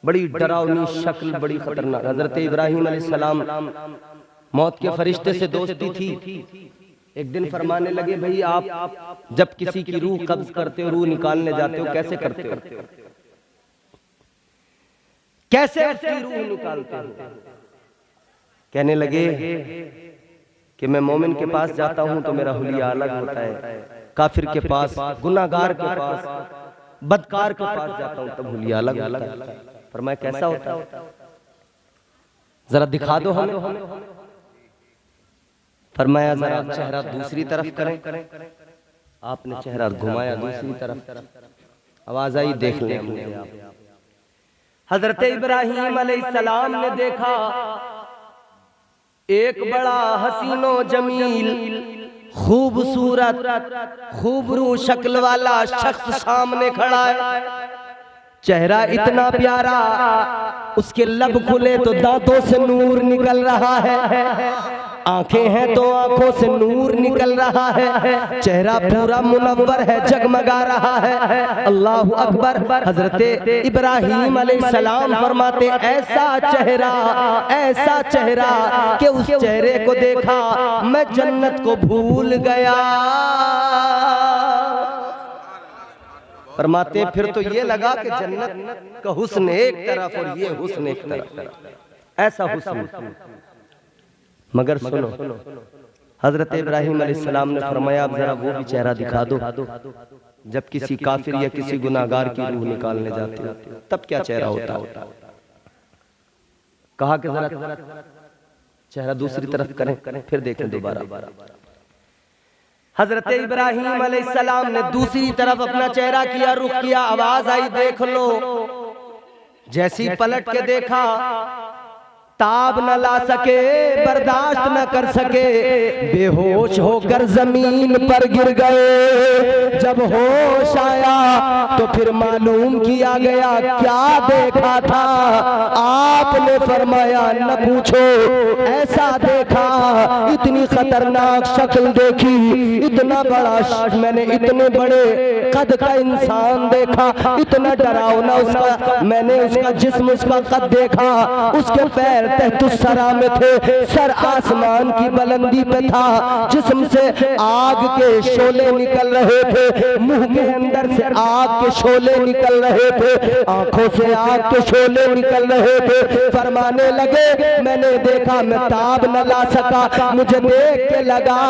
बड़ी डरावनी शक्ल, बड़ी खतरनाक। हजरत इब्राहिम अलैहिस्सलाम मौत के फरिश्ते से दोस्ती थी। एक दिन फरमाने लगे, भाई आप जब किसी की रूह कब्ज करते हो, रूह निकालने जाते हो, कैसे करते हो, कैसे उसकी रूह निकालते हो? कहने लगे कि मैं मोमिन के पास जाता हूं तो मेरा हुलिया अलग होता है, काफिर के पास, गुनाहगार के पास, बदकार के पास जाता हूं तब हुलिया अलग होता है। फरमाया कैसा होता है, जरा दिखा दो हमें। फरमाया जरा चेहरा दूसरी तरफ करें। आपने चेहरा घुमाया दूसरी तरफ, आवाज आई, देख लें हमने। हजरत इब्राहिम अलैहिस्सलाम ने देखा एक बड़ा हसीनो जमील, खूबसूरत, खूबरू शक्ल वाला शख्स सामने खड़ा है। चेहरा इतना प्यारा, उसके लब खुले तो दांतों से नूर निकल रहा है, आंखें हैं तो आंखों से नूर निकल रहा है, चेहरा पूरा मुनव्वर है, जगमगा रहा है। अल्लाहु अकबर। हजरत इब्राहिम अलैहिस्सलाम फरमाते, ऐसा चेहरा कि उस चेहरे को देखा मैं जन्नत को भूल गया। फरमाते फिर तो ये लगा कि जन्नत का हुस्न एक तरफ और ये हुस्न एक तरफ, ऐसा हुस्न। मगर सुनो, हजरत इब्राहिम अलैहिस्सलाम ने फरमाया, अब जरा वो भी चेहरा दिखा दो जब किसी काफिर या किसी गुनाहगार की रूह निकालने जाते हो, तब क्या चेहरा होता। कहा कि जरा चेहरा दूसरी तरफ करें, फिर देखें दोबारा। हजरत इब्राहिम अलैहिस्सलाम ने दूसरी तरफ अपना चेहरा किया, रुख किया, आवाज आई, देख लो। जैसी पलट के देखा, ताब न ला सके, बर्दाश्त न कर सके, बेहोश होकर जमीन पर गिर गए। जब होश आया तो फिर मालूम किया गया क्या देखा था। आपने फरमाया न पूछो, ऐसा देखा, इतनी खतरनाक शक्ल देखी, इतना बड़ा, मैंने इतने बड़े कद का इंसान देखा, इतना डरावना उसका, मैंने उसका जिस्म, उसका कद देखा, उसके पैर तहतुस्सरा में थे, सर आसमान की बुलंदी पे था, जिस्म से आग के शोले निकल रहे थे, मुंह के अंदर से आग के शोले निकल रहे थे, आंखों से आग के शोले निकल रहे थे। फरमाने लगे मैंने देखा, मैं ताब न ला सका, मुझे देख के लगा,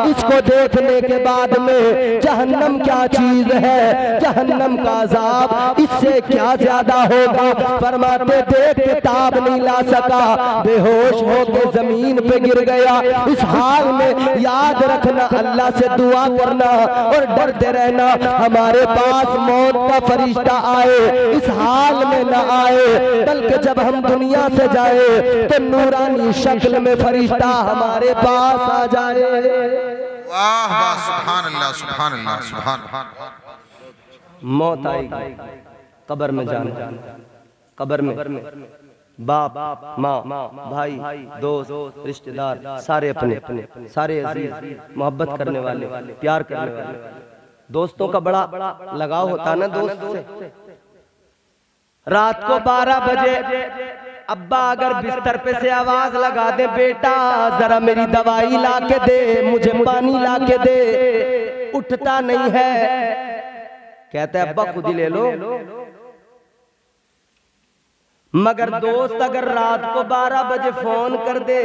इसको देखने के बाद में जहन्नम क्या चीज है, जहन्नम का अजाब इससे क्या ज्यादा होगा। फरमाते देख के ताब नहीं ला सका, बेहोश होकर जमीन पे गिर गया। इस हाल में याद रखना, अल्लाह से दुआ करना और डरते रहना, हमारे पास मौत का फरिश्ता आए इस हाल में न आए, बल्कि जब हम दुनिया से जाए तो नूरानी शक्ल में फरिश्ता हमारे पास आ जाए। वाह वाह, सुभान अल्लाह, सुभान अल्लाह, सुभान। मौत आएगी, कब्र में जाना, कब्र में बाप, माँ, भाई, दोस्त, रिश्तेदार, सारे अपने, सारे अजीज, मोहब्बत करने वाले, प्यार करने वाले। दोस्तों का बड़ा लगाव होता ना दोस्त से। रात को 12 बजे अब्बा अगर बिस्तर पे से आवाज लगा दे, बेटा जरा मेरी दवाई ला के दे, मुझे पानी ला के दे, उठता नहीं है, कहते हैं अब्बा खुद ही ले लो। मगर दोस्त अगर रात को 12 बजे फोन कर दे,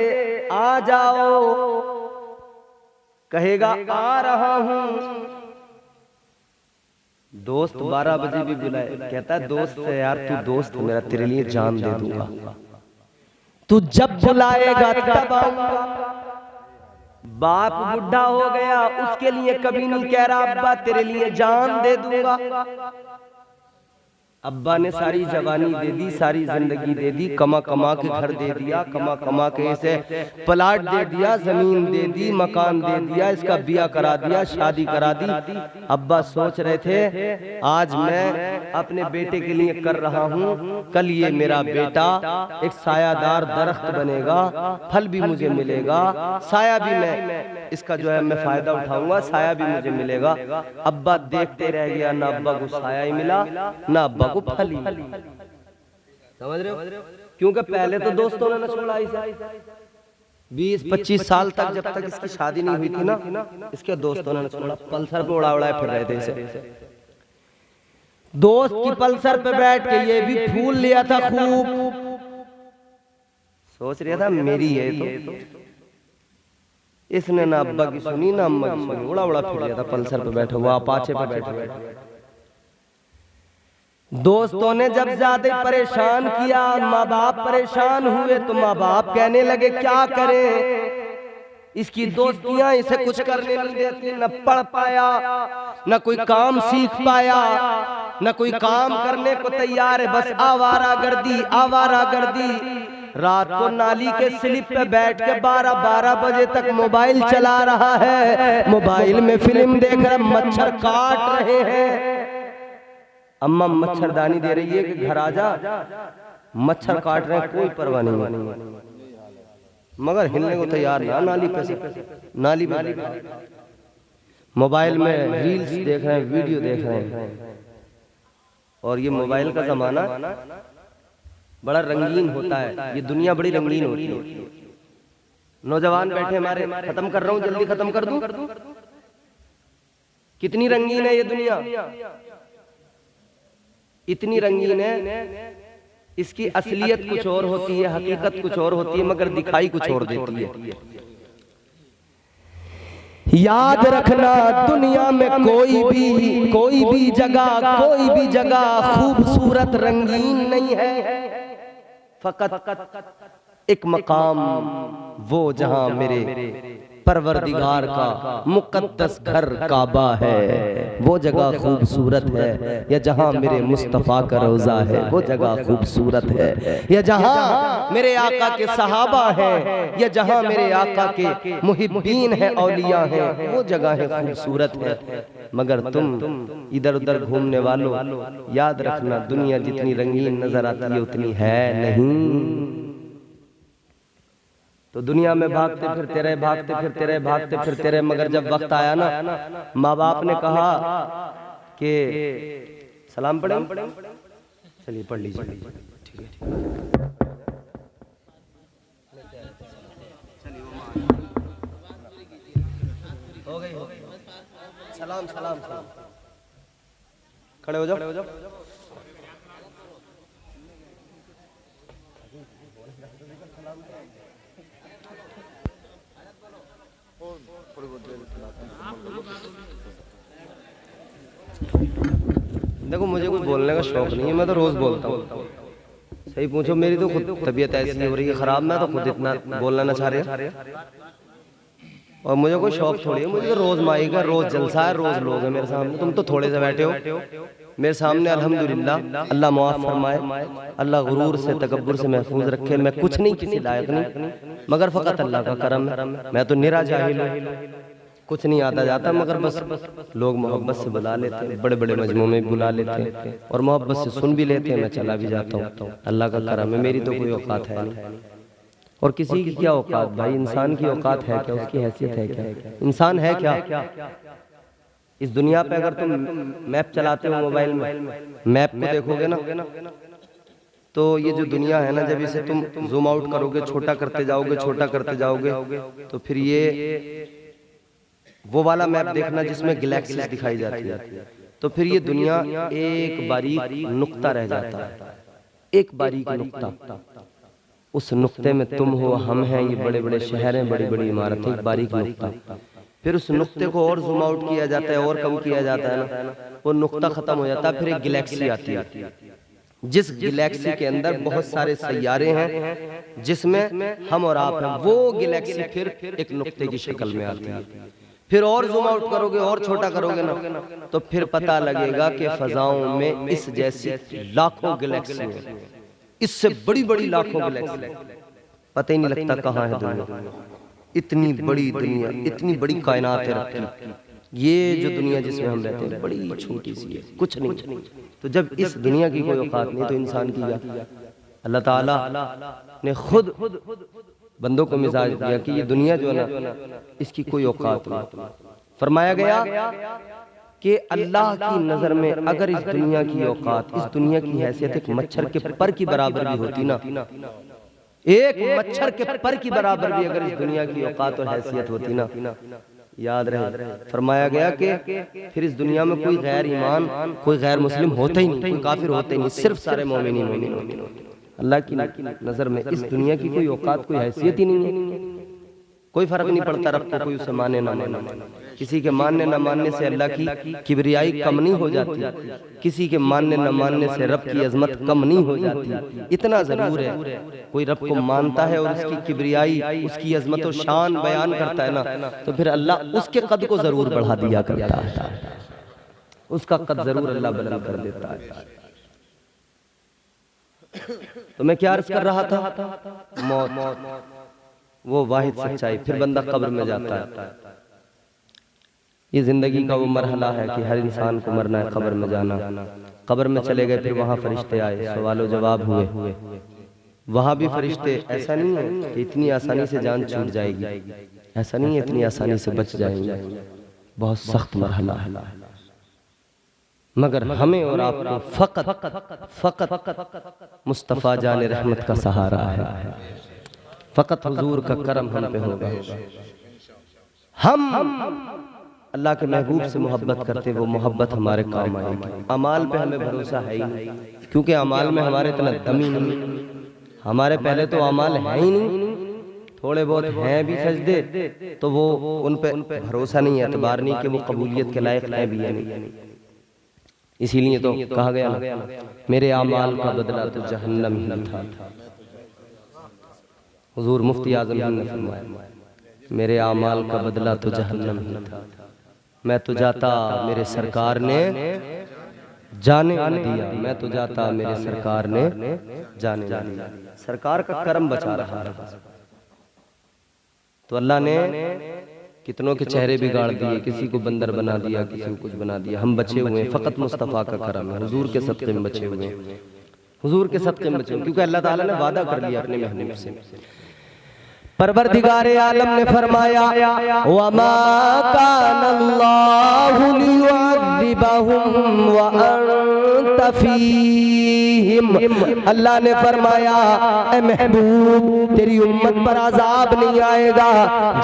आ जाओ, कहेगा आ रहा हूं। दोस्त 12 बजे भी बुलाए, कहता है दोस्त है यार, तू दोस्त मेरा, तेरे लिए जान दे दूंगा, तू जब बुलाएगा तब आऊंगा। बाप बुढ़ा हो गया, उसके लिए कभी नहीं कह रहा अब्बा तेरे लिए जान दे दूंगा। अब्बा ने सारी जवानी दे दी, सारी जिंदगी दे दी, कमा कमा के घर दे दिया, कमा कमा के इसे प्लाट दे दिया, जमीन दे दी, मकान दे दिया, इसका ब्याह करा दिया, शादी करा दी। अब्बा सोच रहे थे आज मैं अपने बेटे के लिए कर रहा हूँ, कल ये मेरा बेटा एक सायादार दरख्त बनेगा, फल भी मुझे मिलेगा, साया भी मैं इसका जो है मैं फायदा उठाऊंगा, साया भी मुझे मिलेगा। अब्बा देखते रह गया, ना अब्बा को साया ही मिला, ना अब्बा को फल ही। समझ रहे हो? क्योंकि पहले तो दोस्तों ने न छोड़ा इसे 20-25 साल तक, जब तक इसकी शादी नहीं हुई थी ना, इसके दोस्तों ने छोड़ा, पल्सर पे उड़ा उड़ाए फिर रहे थे इसे। दोस्त की पल्सर पे बैठ के ये भी फूल लिया था खूब, सोच रहा था मेरी है तो इसने ना अब्बा की सुनी ना अम्मा की सुनी, उड़ा उड़ा फिर रहा था पल्सर पे बैठा हुआ, अपाचे पे बैठा हुआ। दोस्तों ने जब ज्यादा परेशान किया, माँ बाप परेशान हुए, तो माँ बाप कहने लगे क्या करें, इसकी दोस्तियां इसे कुछ करने नहीं देती, न पढ़ पाया, न कोई काम सीख पाया, न कोई काम करने को तैयार है, बस आवारागर्दी आवारागर्दी। रात को नाली के स्लिप पे बैठ के 12-12 बजे तक मोबाइल चला रहा है, मोबाइल में फिल्म देख रहा, मच्छर काट रहे हैं। अम्मा मच्छरदानी दे रही है कि घर आ जा, मच्छर काट रहे हैं, कोई परवाह नहीं, मगर हिलने को तैयार ना, नाली पे नाली पे मोबाइल में रील्स देख रहे हैं, वीडियो देख रहे हैं। और ये मोबाइल का जमाना बड़ा रंगीन होता है, ये दुनिया बड़ी रंगीन होती है। नौजवान बैठे हमारे, खत्म कर रहा हूँ, जल्दी खत्म कर दूं। कितनी रंगीन है ये दुनिया, इतनी रंगीन है, इसकी असलियत कुछ और होती है, हकीकत कुछ और होती है, मगर दिखाई कुछ और देती है। याद रखना दुनिया में कोई भी जगह खूबसूरत रंगीन नहीं है, फकत एक मकाम वो जहां मेरे परवरदिगार का मुकद्दस घर काबा है, वो जगह खूबसूरत है, या जहां मेरे मुस्तफ़ा का रोज़ा है वो जगह खूबसूरत है, या जहां मेरे आका के सहाबा हैं, या जहां मेरे आका के मुहिब्बीन हैं, औलिया हैं, वो जगह है खूबसूरत है। मगर तुम इधर उधर घूमने वालों, याद रखना दुनिया जितनी रंगीन नजर आती है उतनी है नहीं। तो दुनिया में भागते फिरते रहे, मगर जब वक्त आया ना, माँ बाप ने कहा कि सलाम पढ़े, चलिए पढ़ लीजिए, ठीक है, हो गई, सलाम सलाम सलाम, खड़े हो जाओ। देखो मुझे कोई बोलने का शौक नहीं है, मैं तो रोज बोलता हूँ। सही पूछो, मेरी तो खुद तबीयत ऐसी हो रही है खराब, मैं तो खुद इतना बोलना ना चाह रहे, और मुझे कोई शौक थोड़ी है, मुझे तो रोज माई का रोज जलसा है, रोज लोग है मेरे सामने। तुम तो थोड़े से बैठे हो मेरे सामने, अल्हम्दुलिल्लाह, अल्लाह माफ फरमाए, अल्लाह गुरूर से तकब्बुर से महफूज रखे। मैं कुछ नहीं, किसी लायक नहीं, मगर फकत अल्लाह का करम है। मैं तो निरा जाहिल हूँ, कुछ नहीं आता जाता, मगर बस लोग मोहब्बत से बुला लेते हैं, बड़े बड़े मजमू में बुला लेते हैं, और मोहब्बत से सुन भी लेते हैं, मैं चला भी जाता हूँ। अल्लाह का करम है, मेरी तो कोई औकात है नहीं। और किसी की क्या औकात भाई, इंसान की औकात है क्या, उसकी हैसियत है क्या, इंसान है क्या? इस दुनिया पे अगर तुम मैप चलाते हो मोबाइल में, मैप को देखोगे ना, तो ये जो दुनिया है ना, जब इसे तुम जूम आउट करोगे, छोटा करते जाओगे, तो फिर ये वो वाला मैप देखना जिसमें गैलेक्सीज दिखाई जाती है, तो फिर ये दुनिया एक बारीक नुक्ता रह जाता है, एक बारीक नुक्ता। उस नुक्ते में तुम हो, हम हैं, ये बड़े बड़े शहर हैं, बड़ी बड़ी इमारतें, एक बारीक नुक्ता। फिर उस नुक्ते को और जूम आउट किया जाता है, और कम किया जाता है ना, वो नुक्ता खत्म हो जाता है, फिर एक गैलेक्सी आती है, जिस गैलेक्सी के अंदर बहुत सारे सैयारे हैं, जिसमें हम और आप हैं। वो गैलेक्सी फिर एक नुक्ते की शक्ल में आती है, फिर और जूम आउट करोगे और छोटा करोगे ना, तो फिर पता लगेगा कि फजाओं में इस जैसी लाखों गैलेक्सी हैं, इससे बड़ी बड़ी लाखों गैलेक्सी, पता ही नहीं लगता कहाँ है दुनिया। इतनी बड़ी दुनिया, इतनी बड़ी कायनात है, ये जो दुनिया जिसमें हम रहते हैं बड़ी छोटी सी है, कुछ नहीं। तो जब इस दुनिया की कोई औकात नहीं तो इंसान की क्या? अल्लाह ताला ने खुद बंदों को मिजाज दिया कि ये दुनिया जो है ना, इसकी कोई औकात नहीं। फरमाया गया कि अल्लाह की नजर में अगर इस दुनिया की औकात, इस दुनिया की हैसियत एक मच्छर के पर की बराबर भी होती ना, एक मच्छर के पर की बराबर भी अगर इस दुनिया की औकात और हैसियत होती ना, याद रहे फरमाया गया कि फिर इस दुनिया में कोई गैर ईमान, कोई गैर मुस्लिम होता ही नहीं, कोई काफिर होता ही नहीं, सिर्फ सारे मोमिन ही मोमिन होते हैं। अल्लाह की नजर में इस दुनिया की कोई औकात, कोई हैसियत ही नहीं है। कोई फर्क नहीं पड़ता रब को कोई उसे माने ना माने। किसी के मानने न मानने से अल्लाह की किबरियाई कम नहीं हो जाती, किसी के मानने न मानने से रब की अजमत कम नहीं हो जाती। इतना जरूर है कोई रब को मानता है और उसकी किबरियाई, उसकी अजमत और शान बयान करता है ना, तो फिर अल्लाह उसके कद को जरूर बढ़ा दिया करता है, उसका कद जरूर अल्लाह बुलंद कर देता है। तो मैं क्या अर्ज कर रहा था? मौत वो वाहिद सच्चाई। फिर बंदा कब्र में जाता है। ये जिंदगी का वो मरहला है कि हर इंसान को मरना है, कब्र में जाना। कब्र में चले गए, फिर वहां फरिश्ते आए, सवालो जवाब हुए। वहां भी फरिश्ते, ऐसा नहीं है कि इतनी आसानी से जान छूट जाएगी, ऐसा नहीं है इतनी आसानी से बच जाएंगे, बहुत सख्त मरहला है। मगर हमें और आपको फकत मुस्तफ़ा जाने रहमत का सहारा है, फकत हुजूर का करम हम पे होगा। हम अल्लाह के महबूब से मोहब्बत करते, वो मोहब्बत हमारे काम आएगी। अमाल पे हमें भरोसा है ही नहीं, क्योंकि अमाल में हमारे इतना दम ही नहीं, हमारे पहले तो अमाल है ही नहीं, थोड़े बहुत हैं भी सजदे तो वो उन पे भरोसा नहीं है, एतबार नहीं कि वो कबूलियत के लायक है भी या नहीं। इसीलिए तो कहा गया ना, मेरे अमाल का बदला तो जहन्नम ही था। हुजूर मुफ्ती आजम ने फरमाया, मेरे अमाल का बदला तो जहन्नम ही था। मैं तो जाता मेरे सरकार ने जाने न दिया, मैं तो जाता मेरे सरकार ने जाने न दिया। सरकार का करम बचा रहा है। तो अल्लाह ने कितनों के चेहरे बिगाड़ दिए, किसी को बंदर बना दिया, किसी को कुछ बना दिया। हम बचे हुए हैं, फकत मुस्तफ़ा का करम है, हुजूर के सदक़े में बचे हुए हैं, हुजूर के सदक़े में बचे हुए, क्योंकि अल्लाह ताला ने वादा कर लिया अपने महबूब से। परवरदिगारे आलम ने फरमाया, वमा कानल्लाहु लियुअज़्ज़िबहुम व अंत फीहिम। अल्लाह ने फरमाया, ए महबूब तेरी उम्मत पर अज़ाब नहीं आएगा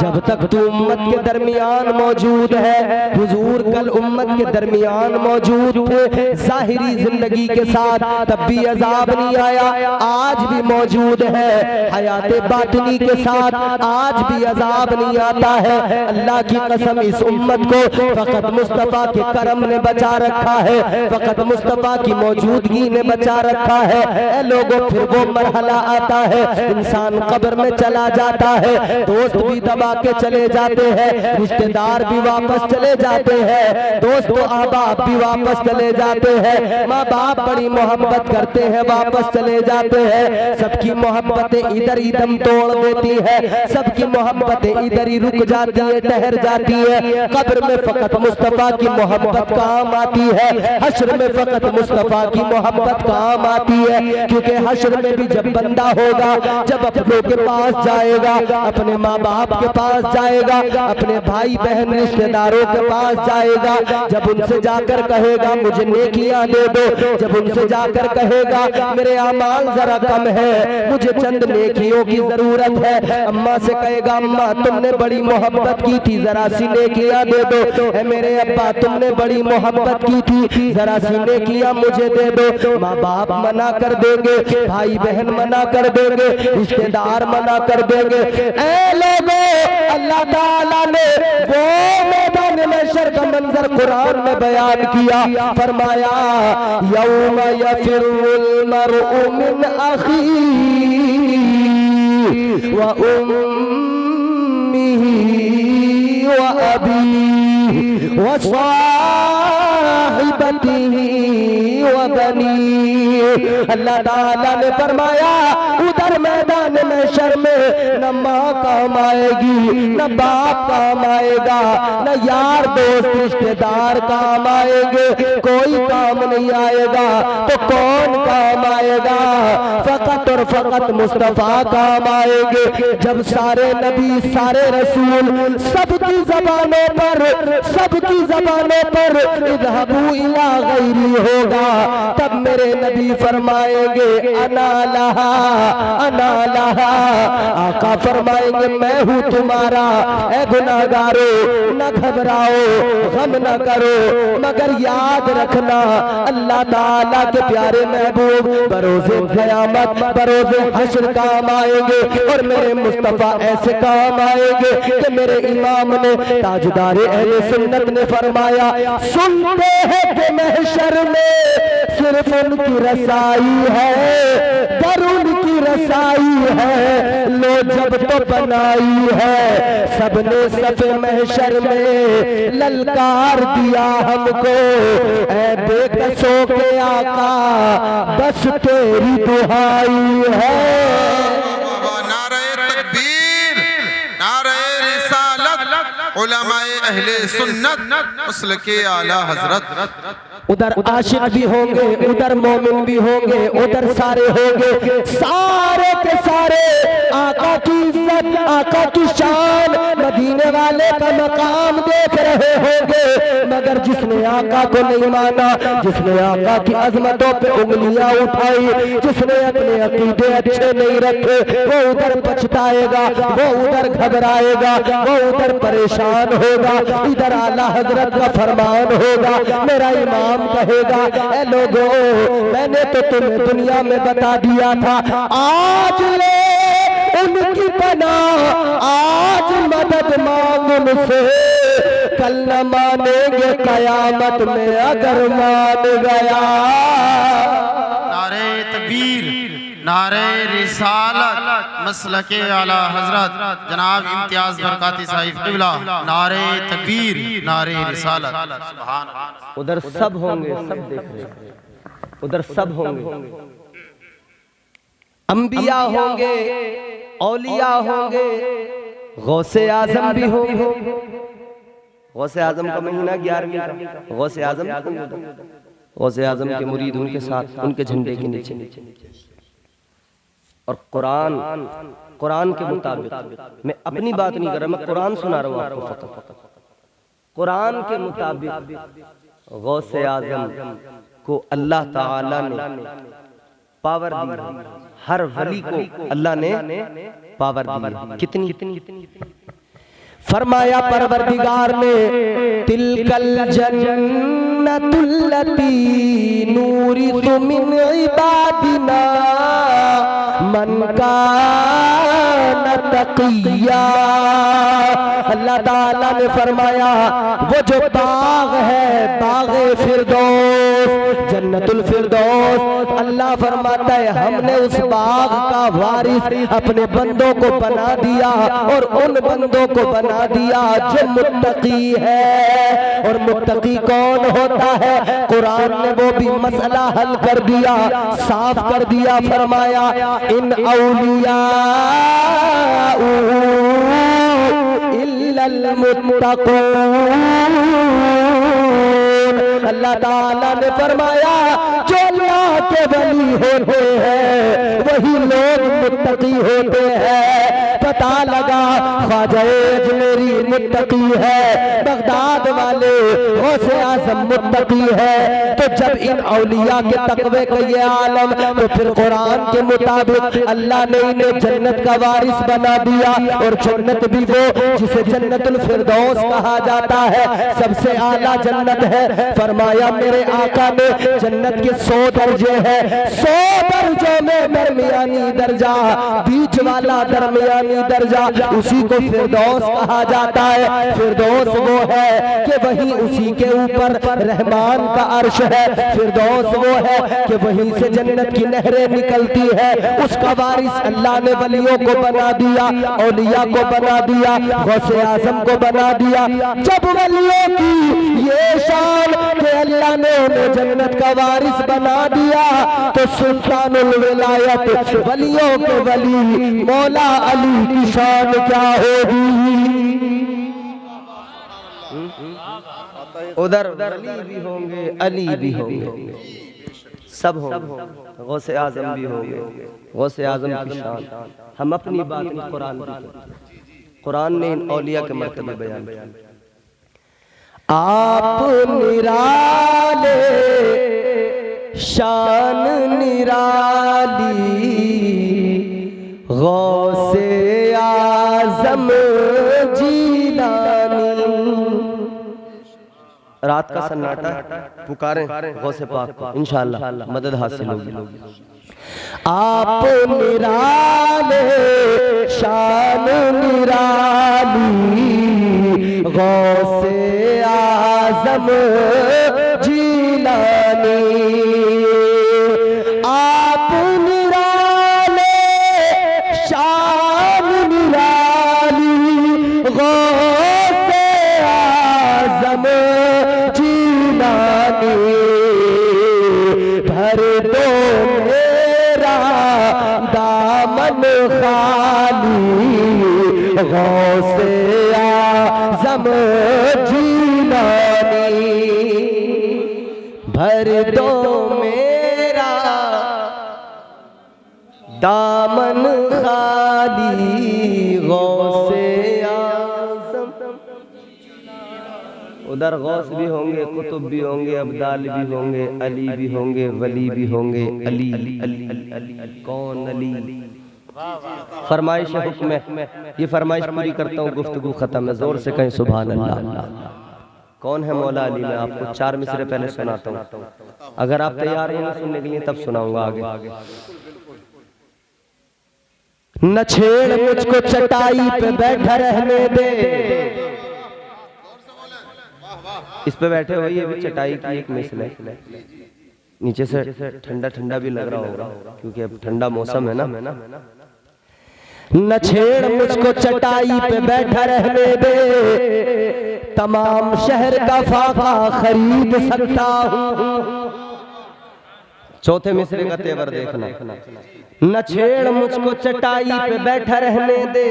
जब तक तू उम्मत के दरमियान मौजूद है। हुजूर कल उम्मत के दरमियान मौजूद थे ज़ाहिरी जिंदगी के साथ, तब भी अज़ाब नहीं आया, आज भी मौजूद है हयात बातिनी के साथ, आज भी अजाब नहीं आता है। अल्लाह की कसम इस उम्मत को फकत मुस्तफा के करम ने बचा रखा है, फकत मुस्तफा की मौजूदगी ने बचा रखा है। ए लोगों, फिर वो मरहला आता है, इंसान कब्र में चला जाता है, दोस्त भी दबा के चले जाते हैं, रिश्तेदार भी वापस चले जाते हैं, दोस्त अहबाब भी वापस चले जाते हैं, माँ बाप बड़ी मोहब्बत करते हैं, वापस चले जाते हैं। सबकी मोहब्बतें इधर ही दम तोड़ देती है, सबकी मोहब्बतें इधर ही रुक जाती है, ठहर जाती है। कब्र में फकत मुस्तफा की मोहब्बत काम आती है, हश्र में फकत मुस्तफा की मोहब्बत काम आती है, क्योंकि हश्र में भी जब बंदा होगा, जब अपनों के पास जाएगा, अपने माँ बाप के पास जाएगा, अपने भाई बहन रिश्तेदारों के पास जाएगा, जब उनसे जाकर कहेगा मुझे नेकियां दे दो, जब उनसे जाकर कहेगा मेरे अमाल जरा कम है, मुझे चंद नेकियों की जरूरत है, अम्मा से कहेगा अम्मा तुमने बड़ी मोहब्बत की थी, जरा सी नेकियां दे दो, है मेरे अब्बा तुमने बड़ी मोहब्बत की थी, जरा सी नेकियां मुझे दे दो। माँ बाप मना कर देंगे, भाई बहन मना कर देंगे, रिश्तेदार मना कर देंगे। ऐ लोगों, अल्लाह ताला ने वो मैदान महशर का मंजर कुरान में बयान किया, फरमाया यौम यफिरुल मरउ मिन अखीही व उम्मिही व अबी व साहिबती व बनी। अल्लाह ताला ने फरमाया उधर मैदान महशर में न माँ काम आएगी, न बाप काम आएगा, न यार दोस्त रिश्तेदार काम आएंगे, कोई काम नहीं आएगा। तो कौन काम आएगा? फकत और फकत मुस्तफा काम आएंगे। जब सारे नबी सारे रसूल सबकी जबानों पर इज़हबू इला गैरी होगा, तब मेरे नबी फरमाएंगे अना लहा अना लहा। आका फरमाएंगे मैं हूँ तुम्हारा। ए गुनाहगारो न घबराओ, गम न करो, मगर याद रखना अल्लाह ताला के प्यारे महबूब बरोज़े क़यामत बरोज़े हश्र काम आएंगे। और मेरे मुस्तफ़ा ऐसे काम आएंगे कि मेरे इमाम ने ताजदारे अहले सुन्नत ने फरमाया सुनते हैं कि महशर में सिर्फ उनकी रसाई है, दरुन की रसाई है, लो जब तो बनाई है। सबने सफ़े महशर में ललकार दिया हमको, ऐ बेकसों के आका बस तेरी दुहाई है। नारे तकबीर, नारे रिसालत, उलमाए अहले सुन्नत, मसलके आला हजरत। उधर आशिक भी होंगे, उधर मोमिन भी होंगे, उधर सारे होंगे, सारे के सारे आका की इज्जत आका की शान मदीने वाले का मकाम देख रहे होंगे। मगर जिसने आका को नहीं माना, जिसने आका की अजमतों पे उंगलियां उठाई, जिसने अपने अकीदे अच्छे नहीं रखे, वो उधर पछताएगा, वो उधर घबराएगा, वो उधर परेशान होगा। इधर आला हजरत का फरमान होगा, मेरा इमाम कहेगा ए लोगों मैंने तो तुम्हें दुनिया में बता दिया था, आज ले उनकी पनाह, आज मदद मांग उनसे, कल न मानेंगे कयामत में अगर मान गया। नारे तकबीर, नारे रिसालत, मसलके आला हजरत जनाब इम्तियाज बरकाती साहिब क़िबला। नारे तकबीर, नारे रिसालत। सुभान अल्लाह। उधर सब होंगे, सब देख रहे, उधर सब होंगे, अंबिया होंगे, औलिया होंगे, गौसे आजम भी होंगे। गौसे आजम का महीना 11वीं का, गौसे आजम गौसे आजम के मुरीद उनके साथ उनके झंडे के नीचे। और कुरान के मुताबिक, मैं अपनी बात नहीं कर रहा, मैं कुरान सुना रहा हूँ आपको। कुरान के मुताबिक गौसे आजम को अल्लाह ताला ने पावर दी, हर वली को अल्लाह ने पावर दी। कितनी? फरमाया परवरदिगार ने तिलकल जन्नतुल्लती नूरितु मिन इबादिना मन कान तकिया। अल्लाह ताला ने फरमाया वो जो बाग है, बागे फिरदौस, जन्नतुल फिरदौस, अल्लाह फरमाता है हमने उस बाग का वारिस अपने बंदों को बना दिया। और उन बंदों को बना दिया जो मुत्तकी है। और मुत्तकी कौन होता है? कुरान ने वो भी मसला हल कर दिया, साफ कर दिया। फरमाया इन औलिया इल्लल मुत्तक़ून। अल्लाह ताला ने फरमाया जो अल्लाह के वली होते हैं वही लोग मुत्तकी होते हैं। पता लगा ख्वाजा अजमेरी मुत्तकी है, बगदाद वाले गौसे आज़म मुत्तकी है। तो जब इन औलिया के तकवे का ये आलम, तो फिर कुरान के मुताबिक अल्लाह ने इन्हें जन्नत का वारिस बना दिया। और जन्नत भी वो जिसे जन्नतुल फिरदौस कहा जाता है, सबसे आला जन्नत है। फरमाया फरमाया मेरे आका ने जन्नत के 100 दर्जे हैं, 100 दर्जों में दरमियानी दर्जा, बीच वाला दरमियानी दर्जा, उसी को फिरदौस कहा जाता है। फिरदौस वो है कि वहीं उसी के ऊपर रहमान का अर्श है। फिरदौस वो है कि वहीं से जन्नत की नहरें निकलती है। उसका वारिस अल्लाह ने वलियों को बना दिया, औलिया को बना दिया, गौसे आजम को बना दिया। जब वलियों की ये शान कि अल्लाह ने उन्हें जन्नत का वारिस बना दिया, तो सुल्तानुल विलायत वलियों के वली मौला अली की शान क्या होगी। उधर वली भी होंगे, अली भी होंगे, सब होंगे, गौसे आजम भी होंगे, गौसे आजम की शान। हम अपनी बात में कुरान की करते हैं, कुरान ने इन औलिया के मर्तबे बयान किए। आप निराले शान निराली, गौसे आजम जीलानी। रात का सन्नाटा, पुकारें गौसे पाक को, इंशाअल्लाह मदद हासिल होगी। आप निराले शान निराली, गौसे आजम जीलानी। आप निराले शान निराली, गौसे आजम जीलानी। भर दो मेरा दामन खाली, गौसे आजम जीलानी। भर दो मेरा दामन खाली, गौसे आजम। उधर गौस भी होंगे, कुतुब भी होंगे, अब्दाल भी होंगे, अली भी होंगे, वली भी होंगे। अली अली अली कौन अली? फरमाइश हुक्म है, ये फरमाइश पूरी करता हूँ, गुफ्तगू खत्म है। जोर से कहें सुभान अल्लाह। कौन है मौला अली? मैं आपको 4 मिसरे पहले सुनाता हूँ, अगर आप तैयार हैं सुनने के लिए तब सुनाऊंगा आगे। न छेड़ मुझको चटाई पे बैठा रहने दे। इस पे बैठे हुए ये भी चटाई की एक मिसल है। नीचे से ठंडा ठंडा भी लग रहा होगा क्योंकि अब ठंडा मौसम है ना। न छेड़ मुझको चटाई पे बैठा रहने दे, तमाम शहर का फाका खरीद सकता हूँ। चौथे मिसरे का तेवर देखना। न छेड़ मुझको चटाई पे बैठा रहने दे,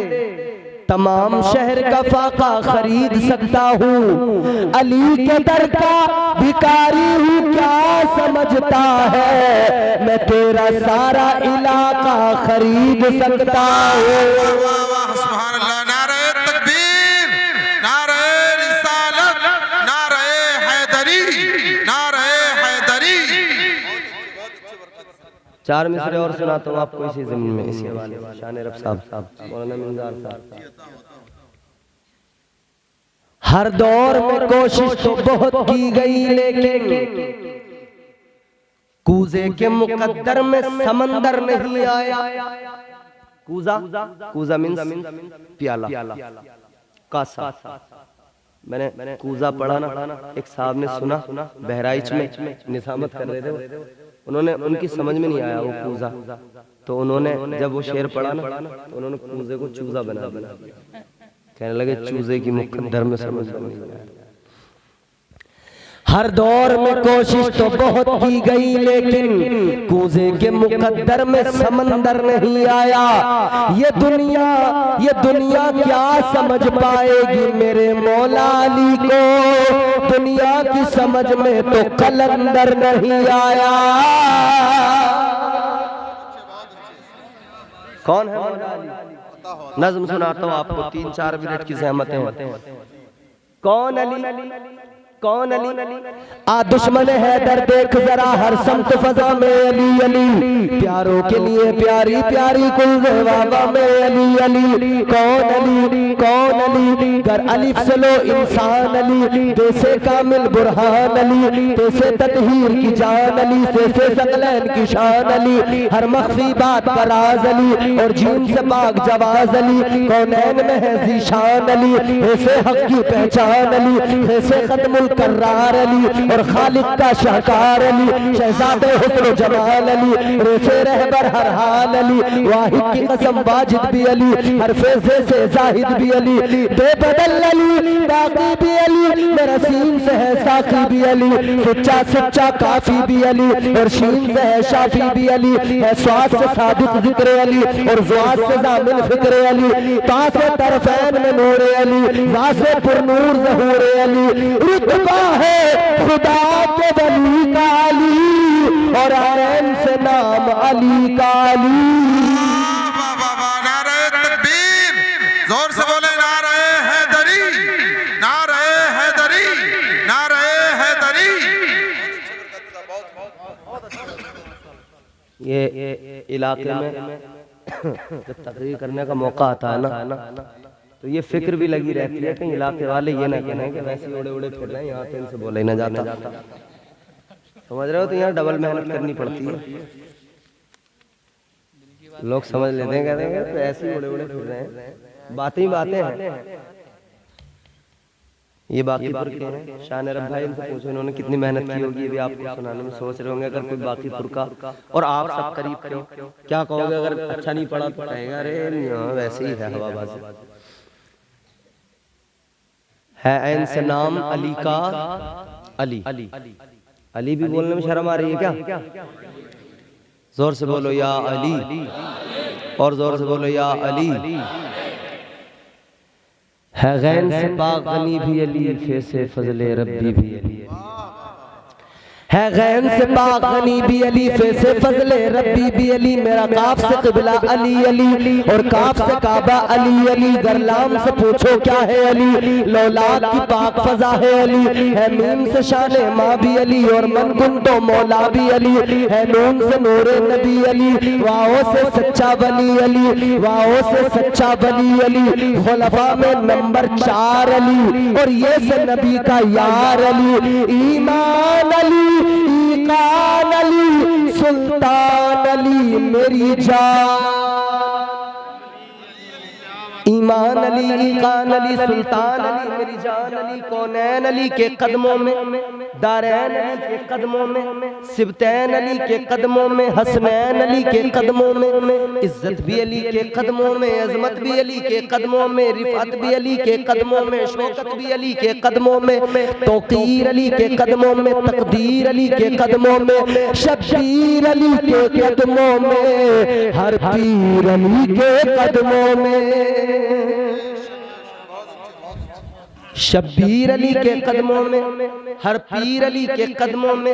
तमाम शहर का फाका खरीद सकता हूँ। अली के दर का भिखारी हूँ, क्या समझता है, मैं तेरा सारा इलाका खरीद सकता हूँ। सुभान अल्लाह। नारे तकबीर, नारे रिसालत, नारे हैदरी, नारे हैदरी। 4 मिसरे और सुनाता हूँ आपको इसी जमीन में, इसी हवाले से। शान रब साहब, मौलाना मिंजार साहब। हर दौर में कोशिश तो बहुत की गई, लेकिन कूजे के मुकद्दर में समंदर नहीं आया। कूजा, कूजा मीन्स प्याला, कासा। मैंने कूजा पढ़ा ना, एक साहब ने सुना बहराइच में निजामत कर रहे थे, उन्होंने, उनकी समझ में नहीं आया वो कूजा, तो उन्होंने जब वो शेर पढ़ा ना तो उन्होंने कूजे को चूजा बना दिया। कहने लगे चूजे की मुकद्दर में समझ नहीं आया। हर दौर में कोशिश तो बहुत की गई, लेकिन कूजे के मुकद्दर में समंदर नहीं आया। ये दुनिया क्या समझ पाएगी मेरे मौला अली को, दुनिया की समझ में तो कलंदर नहीं आया। कौन है मौला अली? नज़्म सुनाता हूँ आपको, 3-4 मिनट की ज़हमत है। कौन अली? कौन अली? आ दुश्मन है दर देख जरा हर समत फजा में अली अली, प्यारों के लिए प्यारी प्यारी कुल वाबा में अली अली। कौन अली? कौन अली? गर अलिफ से लो इंसान अली, जैसे कामिल बुरहान अली, जैसे ततहीर की जान अली, जैसे सकलैन की शान अली, हर मख्फी बात का राज अली, और जीन से पाक जवाज अली, कौनैन में है जीशान अली, ऐसे हक की पहचान अली, ऐसे खत्मुल कर्रार अली, और खालिक का शाहकार अली, शहजादे हुस्न जमाल अली, रेसे रहबर हर हाल अली, वाहिद की कसम वाजिद भी अली, हर फेज़े से जाहिद भी अली, बेबदल अली, बाकी भी अली, मेरा सीन से है साकी भी अली, सच्चा सच्चा काफी भी अली, और शीन से है शाफी भी अली, है स्वाद से सादिक जिक्र अली, और ज़ुआद से ज़ामिन फिक्र अली, तासे तरफैन में नूर अली, वासे पुरनूर ज़हूर अली, रुतबा है खुदा के वली का अली, और आयन से नाम अली का अली। जोर से बोले नारे हैदरी, नारे हैदरी, नारे हैदरी। ये इलाके में जब तकरीर करने का मौका आता है ना, तो ये फिक्र भी लगी रहती है कहीं इलाके वाले ये ना कहें कि वैसे उड़े उड़े फिर रहे हैं, यहाँ पे इनसे बोले ना जाता, समझ रहे हो? तो यहाँ डबल मेहनत करनी पड़ती है। लोग समझ लेते हैं, कहते हैं तो ऐसे उड़े उड़े फिर रहे हैं, बातें ही बातें हैं। ये बाकीपुर के हैं, शान रब भाई, इनसे पूछो इन्होंने कितनी मेहनत की होगी, ये भी आपको सुनाने में सोच रहे होंगे। अगर कोई बाकीपुर का और आप सब करीब के हो, क्या कहोगे? अगर अच्छा नहीं पढ़ा तो कहेगा अरे वैसे ही है हवाबाजी है। ऐन से नाम अली का अली, अली भी बोलने में शर्म आ रही है क्या? जोर से बोलो या अली, और जोर से बोलो या अली। है गैन से पाक गनी भी अली, फे से फजले रब्बी भी अली, है गैन से पाक गनी भी अली, फे से फजले रब्बी भी अली। मेरा काफ से क़िबला अली अली, और काफ से काबा अली अली। गरलाम से पूछो क्या है अली, लौलाद की पाक फजा है अली। है मीम से शान माँ भी अली, और मन गुन तो मौला भी अली। है नून से नूरे नबी अली, वाओ से सच्चा वली अली, वाओ से सच्चा वली अली। खुलफा में नंबर 4 अली, और ये से नबी का यार अली। ईमान अली, ईकान अली, सुल्तान अली मेरी जान। ईमान अली, ईकान अली, सुल्तान अली मेरी जान अली। कौनैन अली के कदमों में, दारैन अली के कदमों में, सिबतैन अली के कदमों में, हसनैन अली के कदमों में, इज्जत भी अली के कदमों में, अजमत भी अली के कदमों में, रिफत भी अली के कदमों में, शौकत भी अली के कदमों में, तौकीर अली के कदमों में, तकदीर अली के कदमों में, शब्बीर अली के कदमों में, हर पीर अली के कदमों में, शब्बीर अली के कदमों में, हर पीर अली के कदमों में।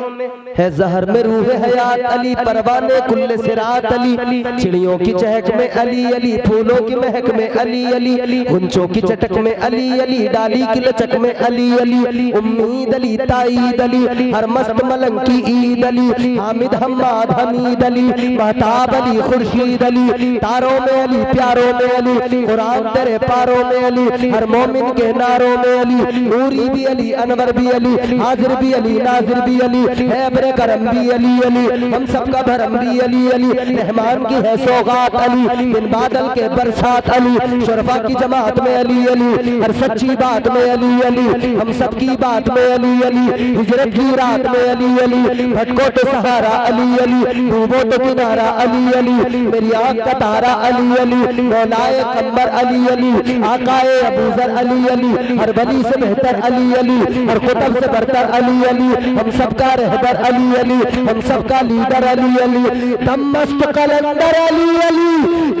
है जहर में रूह हयात अली, परवाने कुल्ले सिरात अली। चिड़ियों की चहक में अली अली, फूलों की महक में अली अली, गुंचों की चटक में अली अली, डाली की लचक में अली अली। उम्मीद अली, ताईद अली, हर मस्त मलंग की ईद अली। हामिद हम्माद हमीद अली, महताब अली खुर्शीद अली। तारों में अली, प्यारों में अली, कुरान तेरे पारों में अली। हर मोमिन के नारों में अली, नूरी भी अली, अनवर भी अली, हाजिर भी अली, नाजिर भी अली, है अब्रे करम भी अली अली, हम सबका भरम भी अली अली। रहमान की है सौगात अली, बिन बादल के बरसात अली। शरफा की जमात में अली अली, हर सच्ची बात में अली अली, हम सबकी बात में अली अली। हिजरत की रात में अली अली, भटको तो सहारा अली अली, डूबो तो किनारा अली अली। मेरी आँख का तारा अली अली, मौलाए कम्बर अली अली, आकाए अबूजर अली अली, हर वली से बेहतर अली अली, हर कुतुब से बढ़कर अली अली। हम सबका रहबर अली अली, हम सबका लीडर अली अली। दम मस्त कलंदर अली अली,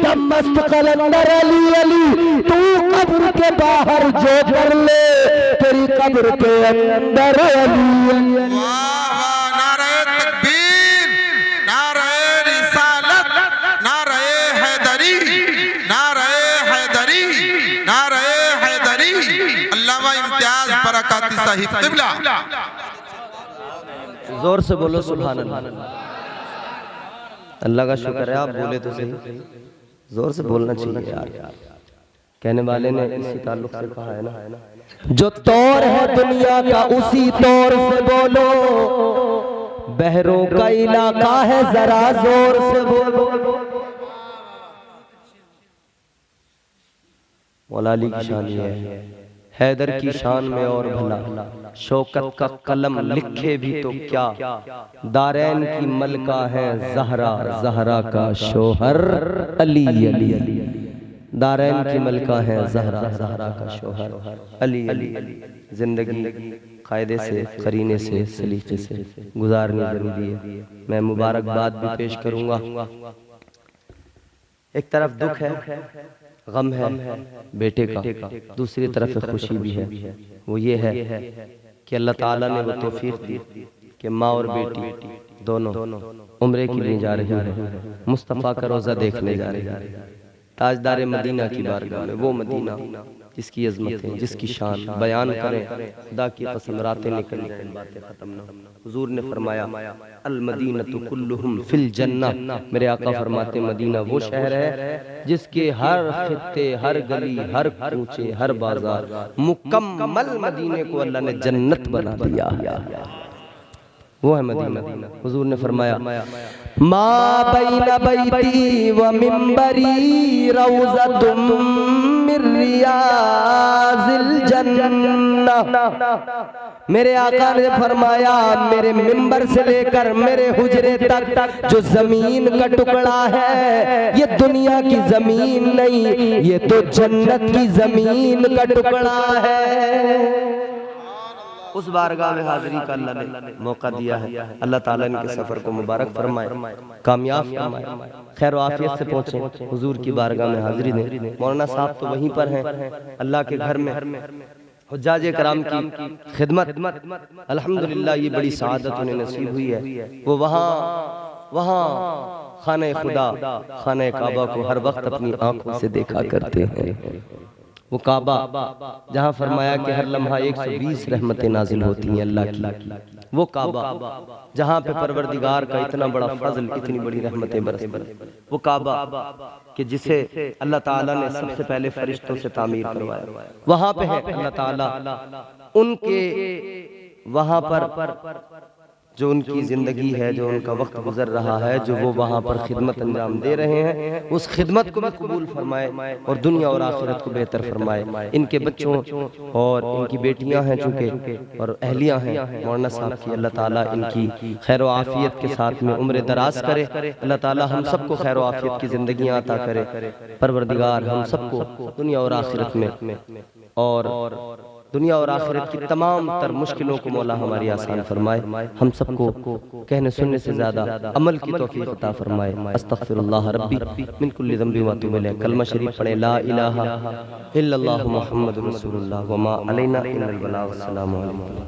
दम मस्त कलंदर अली अली। तू कब्र के बाहर जो कर ले, तेरी कब्र के अंदर अली अली। अल्लामा इम्तियाज बरकाती साहिब क़िबला। जोर से बोलो सुभान अल्लाह। अल्लाह का शुक्र है आप बोले तो सही, जोर से बोलना चाहिए यार। कहने वाले ने इसी ताल्लुक से कहा है ना, जो तौर है दुनिया का उसी तौर से बोलो, बहरों का इलाका है जरा जोर से बोलो। मौला अली की शान ये है, हैदर की शान में और भला, शौकत का कलम लिखे भी तो क्या, दारैन की मलका है जहरा, जहरा का शोहर अली अली, दारैन की मलका है जहरा, जहरा का शोहर अली अली। जिंदगी कायदे से, करीने से, सलीके से गुजारनी जरूरी है। मैं मुबारकबाद भी पेश करूंगा। एक तरफ दुख है, गम है बेटे का, दूसरी तरफ खुशी भी है। वो ये है कि अल्लाह ताला ने वो तौफीक दी कि माँ और बेटी दोनों उम्रे के लिए जा रही है, मुस्तफ़ा का रोज़ा देखने जा रही है, ताजदार मदीना की बारगाह में। वो मदीना जिसकी अजमत है, जिसकी शान बयान करें, खुदा की कसम रातें निकल जाएं, बातें खत्म ना। हुजूर ने फरमाया अल मदीनतु कुल्लुहुम फिल जन्नह, मेरे आका फरमाते मदीना वो शहर है जिसके हर खित्ते, हर गली, हर कूचे, हर बाजार, मुकम्मल मदीने को अल्लाह ने जन्नत बना दिया। वो है मदीना। हुजूर ने फरमाया मा बैना बैती व मिंबरी रौज़तुम मिन रियाज़िल जन्नह। मेरे आका ने फरमाया मेरे मिंबर से लेकर मेरे हुजरे तक जो जमीन का टुकड़ा है, ये दुनिया की जमीन नहीं, ये तो जन्नत की जमीन का टुकड़ा है। उस बारगाह में हाजिरी का अल्लाह ने मौका दिया है। अल्लाह ताला इनके सफर को मुबारक फरमाए, कामयाब फरमाए, खैर व आफियत से पहुंचे हुजूर की बारगाह में हाजिरी दें। मौलाना साहब तो वहीं पर हैं, अल्लाह के घर में हुज्जाज कराम की खिदमत, अल्हम्दुलिल्लाह ये बड़ी सआदत उन्हें नसीब हुई है। वो वहाँ खाने खुदा, खाने काबा को हर वक्त अपनी आंखों से देखा करते हैं। वो काबा जहाँ फरमाया कि हर लम्हा 120 रहमतें नाजिल होती हैं अल्लाह की, वो काबा जहाँ पे परवरदिगार का इतना बड़ा फजल, इतनी बड़ी रहमतें बरसती, वो काबा कि जिसे अल्लाह ताला ने सबसे पहले फरिश्तों से तामीर करवाया, वहाँ पे है अल्लाह ताला उनके वहाँ पर जो उनकी जिंदगी है, जो उनका वक्त गुजर रहा है, जो वो वहाँ पर खिदमत अंजाम दे रहे हैं, उस खिदमत को भी कबूल फरमाए और दुनिया और आखिरत को बेहतर फरमाए। इनके बच्चों और इनकी बेटियां हैं चूँकि और अहलियां हैं मौलाना साहब की, अल्लाह ताला इनकी खैर व आफियत के साथ में उम्र दराज करे। अल्लाह ताला हम सबको खैर व आफियत की जिंदगियां अता करे। परवरदिगार हम सबको दुनिया और आखिरत में और दुनिया और आखिरत की तमाम तर मुश्किलों को मौला हमारी आसान फरमाए। हम सबको कहने सुनने से ज्यादा अमल की तौफीक अता फरमाए। अस्तगफिरुल्लाह रब्बी मिन कुल्लि ज़ंबि व अतूबु इलैह। कलमा शरीफ पढ़े ला इलाहा इल्लल्लाहु मुहम्मदुर रसूलुल्लाह व मा अलैना इल्लल बलाग। अस्सलामु अलैकुम।